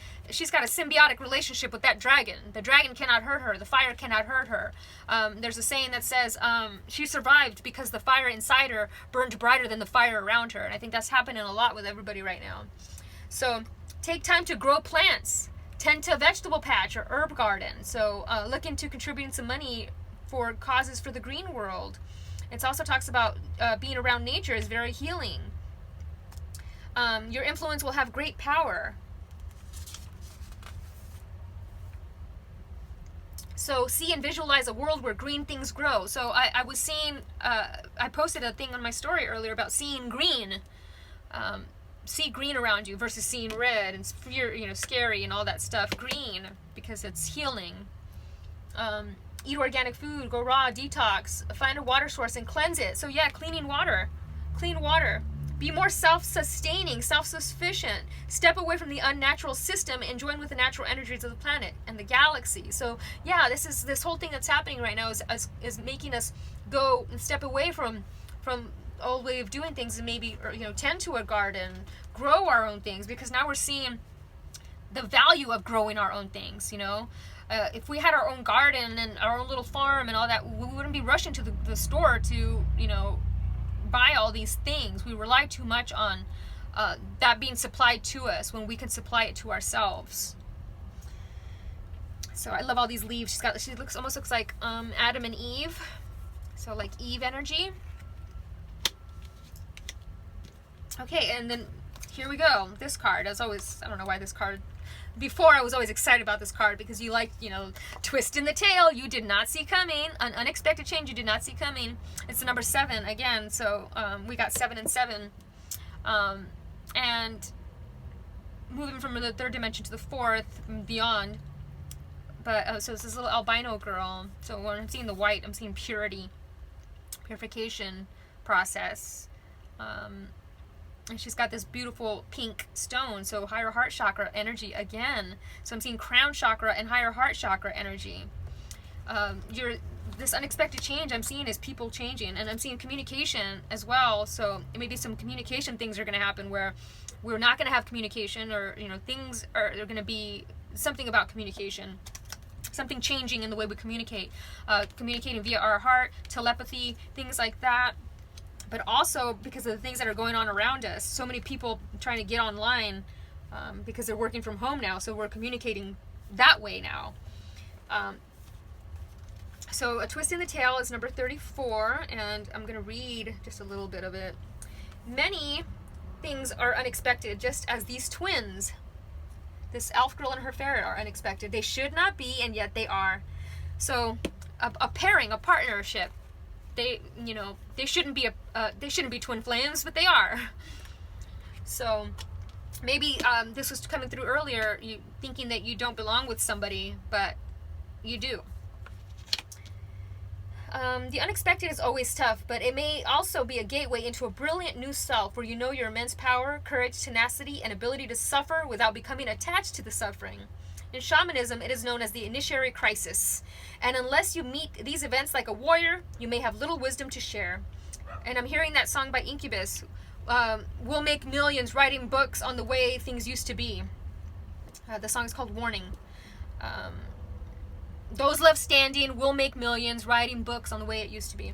got a symbiotic relationship with that dragon. The dragon cannot hurt her. The fire cannot hurt her. There's a saying that says she survived because the fire inside her burned brighter than the fire around her. And I think that's happening a lot with everybody right now. So take time to grow plants, tend to a vegetable patch or herb garden. So look into contributing some money for causes for the green world. It also talks about being around nature is very healing. Your influence will have great power. So see and visualize a world where green things grow. So I was seeing, I posted a thing on my story earlier about seeing green. See green around you versus seeing red and fear, scary and all that stuff. Green, because it's healing. Eat organic food, go raw, detox, find a water source and cleanse it. So yeah, clean water. Be more self-sustaining, self-sufficient. Step away from the unnatural system and join with the natural energies of the planet and the galaxy. So yeah, this whole thing that's happening right now is making us go and step away from old way of doing things and maybe tend to a garden, grow our own things, because now we're seeing the value of growing our own things. If we had our own garden and our own little farm and all that, we wouldn't be rushing to the store to buy all these things. We rely too much on that being supplied to us when we can supply it to ourselves. So I love all these leaves. She almost looks like Adam and Eve. So like Eve energy. Okay, and then here we go. This card, as always, I don't know why this card. Before, I was always excited about this card because you like, twist in the tail you did not see coming, an unexpected change you did not see coming. It's the number 7 again, so we got 7 and 7. And moving from the 3rd dimension to the 4th and beyond. But, so it's this little albino girl. So when I'm seeing the white, I'm seeing purification process. And she's got this beautiful pink stone, so higher heart chakra energy again. So I'm seeing crown chakra and higher heart chakra energy. This unexpected change I'm seeing is people changing, and I'm seeing communication as well. So maybe some communication things are going to happen where we're not going to have communication, or things are going to be something about communication. Something changing in the way we communicate. Communicating via our heart, telepathy, things like that. But also because of the things that are going on around us. So many people trying to get online because they're working from home now. So we're communicating that way now. So a twist in the tail is number 34. And I'm going to read just a little bit of it. Many things are unexpected, just as these twins, this elf girl and her ferret, are unexpected. They should not be, and yet they are. So a pairing, a partnership. They shouldn't be twin flames, but they are. So maybe this was coming through earlier, you thinking that you don't belong with somebody, but you do. The unexpected is always tough, but it may also be a gateway into a brilliant new self where you know your immense power, courage, tenacity, and ability to suffer without becoming attached to the suffering. In shamanism, it is known as the initiatory crisis. And unless you meet these events like a warrior, you may have little wisdom to share. And I'm hearing that song by Incubus, We'll Make Millions, writing books on the way things used to be. The song is called Warning. Those left standing will make millions, writing books on the way it used to be.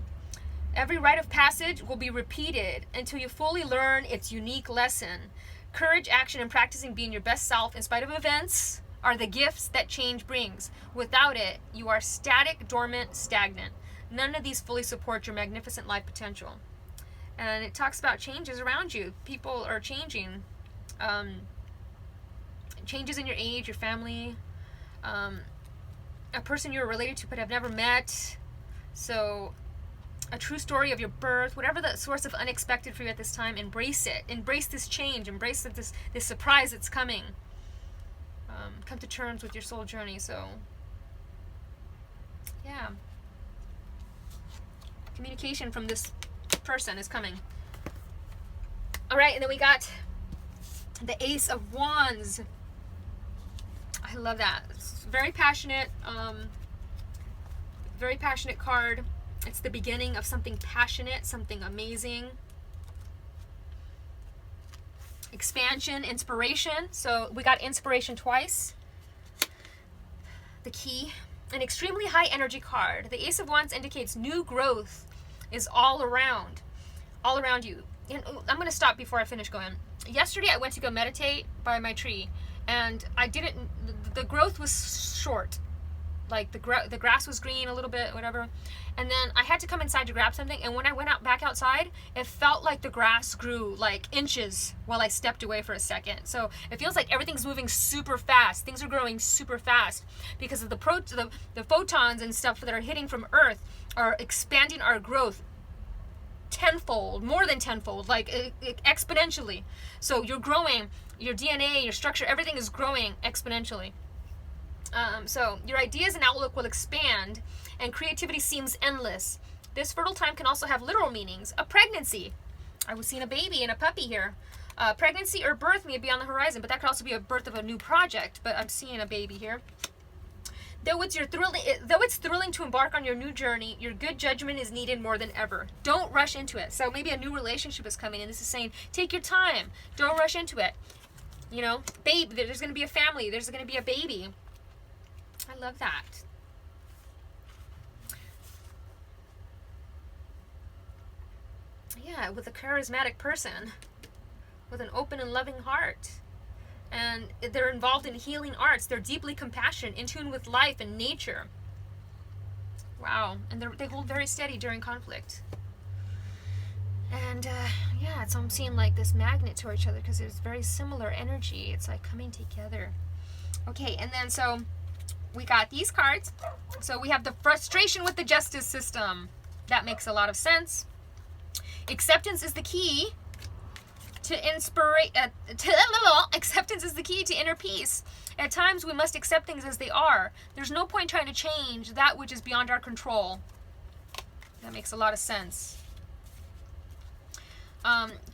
Every rite of passage will be repeated until you fully learn its unique lesson. Courage, action, and practicing being your best self in spite of events are the gifts that change brings. Without it, you are static, dormant, stagnant. None of these fully support your magnificent life potential. And it talks about changes around you. People are changing. Changes in your age, your family, a person you're related to but have never met. So a true story of your birth, whatever the source of unexpected for you at this time, embrace it. Embrace this change. Embrace this surprise that's coming. Come to terms with your soul journey. So yeah, communication from this person is coming. All right, and then we got the Ace of Wands. I love that. It's very passionate card. It's the beginning of something passionate, something amazing. Expansion, inspiration. So we got inspiration twice. The key. An extremely high energy card. The Ace of Wands indicates new growth is all around you. and I'm going to stop before I finish going. Yesterday I went to go meditate by my tree, and I didn't, the growth was short. Like the grass was green a little bit, whatever. And then I had to come inside to grab something, and when I went back outside, it felt like the grass grew like inches while I stepped away for a second. So it feels like everything's moving super fast. Things are growing super fast because of the photons and stuff that are hitting from Earth are expanding our growth tenfold, more than tenfold, like exponentially. So you're growing, your DNA, your structure, everything is growing exponentially. So your ideas and outlook will expand, and creativity seems endless. This fertile time can also have literal meanings. A pregnancy. I was seeing a baby and a puppy here. Pregnancy or birth may be on the horizon, but that could also be a birth of a new project. But I'm seeing a baby here. Though it's thrilling to embark on your new journey, your good judgment is needed more than ever. Don't rush into it. So maybe a new relationship is coming, and this is saying, take your time. Don't rush into it. You know, babe, there's going to be a family. There's going to be a baby. I love that. Yeah, with a charismatic person, with an open and loving heart. And they're involved in healing arts. They're deeply compassionate, in tune with life and nature. Wow. And they hold very steady during conflict. And yeah, so I'm seeing like this magnet to each other because there's very similar energy. It's like coming together. Okay, and then so we got these cards. So we have the frustration with the justice system. That makes a lot of sense. Acceptance is the key to acceptance is the key to inner peace. At times we must accept things as they are. There's no point trying to change that which is beyond our control. That makes a lot of sense.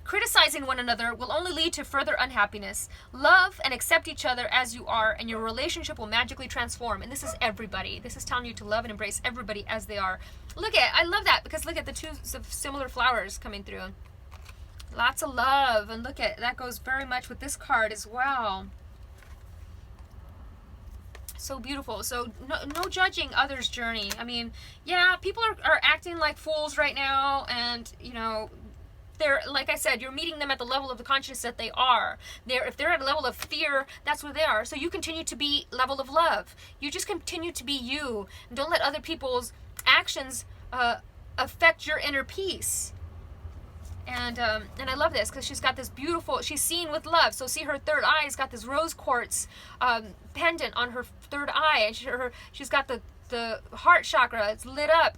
Criticizing one another will only lead to further unhappiness. Love and accept each other as you are, and your relationship will magically transform. And this is everybody. This is telling you to love and embrace everybody as they are. I love that, because look at the two similar flowers coming through. Lots of love, and look at that goes very much with this card as well. So beautiful. So no judging others' journey. I mean, yeah, people are acting like fools right now, and you know, they're, like I said, you're meeting them at the level of the consciousness that they are. If they're at a level of fear, that's where they are. So you continue to be level of love. You just continue to be you, and don't let other people's actions affect your inner peace. And I love this because she's got this beautiful, she's seen with love. So see, her third eye's got this rose quartz pendant on her third eye, and she's got the heart chakra, it's lit up,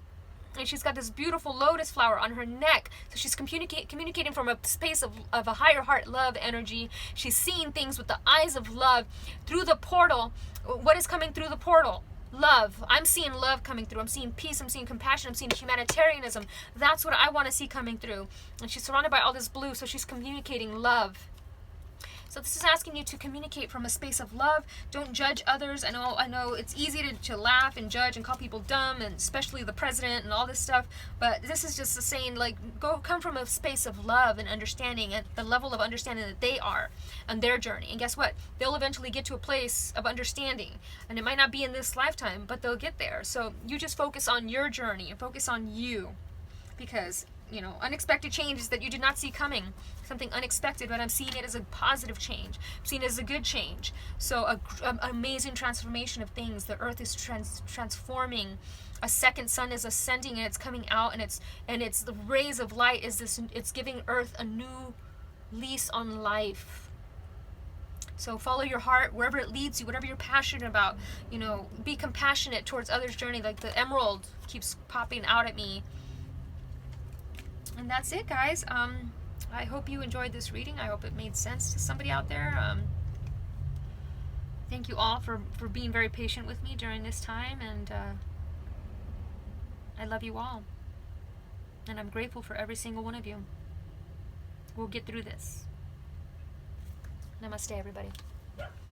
and she's got this beautiful lotus flower on her neck. So she's communicating from a space of a higher heart love energy. She's seeing things with the eyes of love through the portal. What is coming through the portal? Love. I'm seeing love coming through. I'm seeing peace. I'm seeing compassion. I'm seeing humanitarianism. That's what I want to see coming through. And she's surrounded by all this blue, so she's communicating love. So this is asking you to communicate from a space of love. Don't judge others. I know it's easy to laugh and judge and call people dumb, and especially the president and all this stuff. But this is just saying, like, come from a space of love and understanding, at the level of understanding that they are on their journey. And guess what? They'll eventually get to a place of understanding. And it might not be in this lifetime, but they'll get there. So you just focus on your journey and focus on you. Because, you know, unexpected changes that you did not see coming, something unexpected, but I'm seeing it as a positive change. I'm seeing it as a good change. So an amazing transformation of things. The earth is transforming. A second sun is ascending, and it's coming out, and it's the rays of light is this. It's giving earth a new lease on life. So follow your heart wherever it leads you, whatever you're passionate about. You know, be compassionate towards others' journey. Like the emerald keeps popping out at me. And that's it, guys. I hope you enjoyed this reading. I hope it made sense to somebody out there. Thank you all for being very patient with me during this time, and I love you all. And I'm grateful for every single one of you. We'll get through this. Namaste, everybody.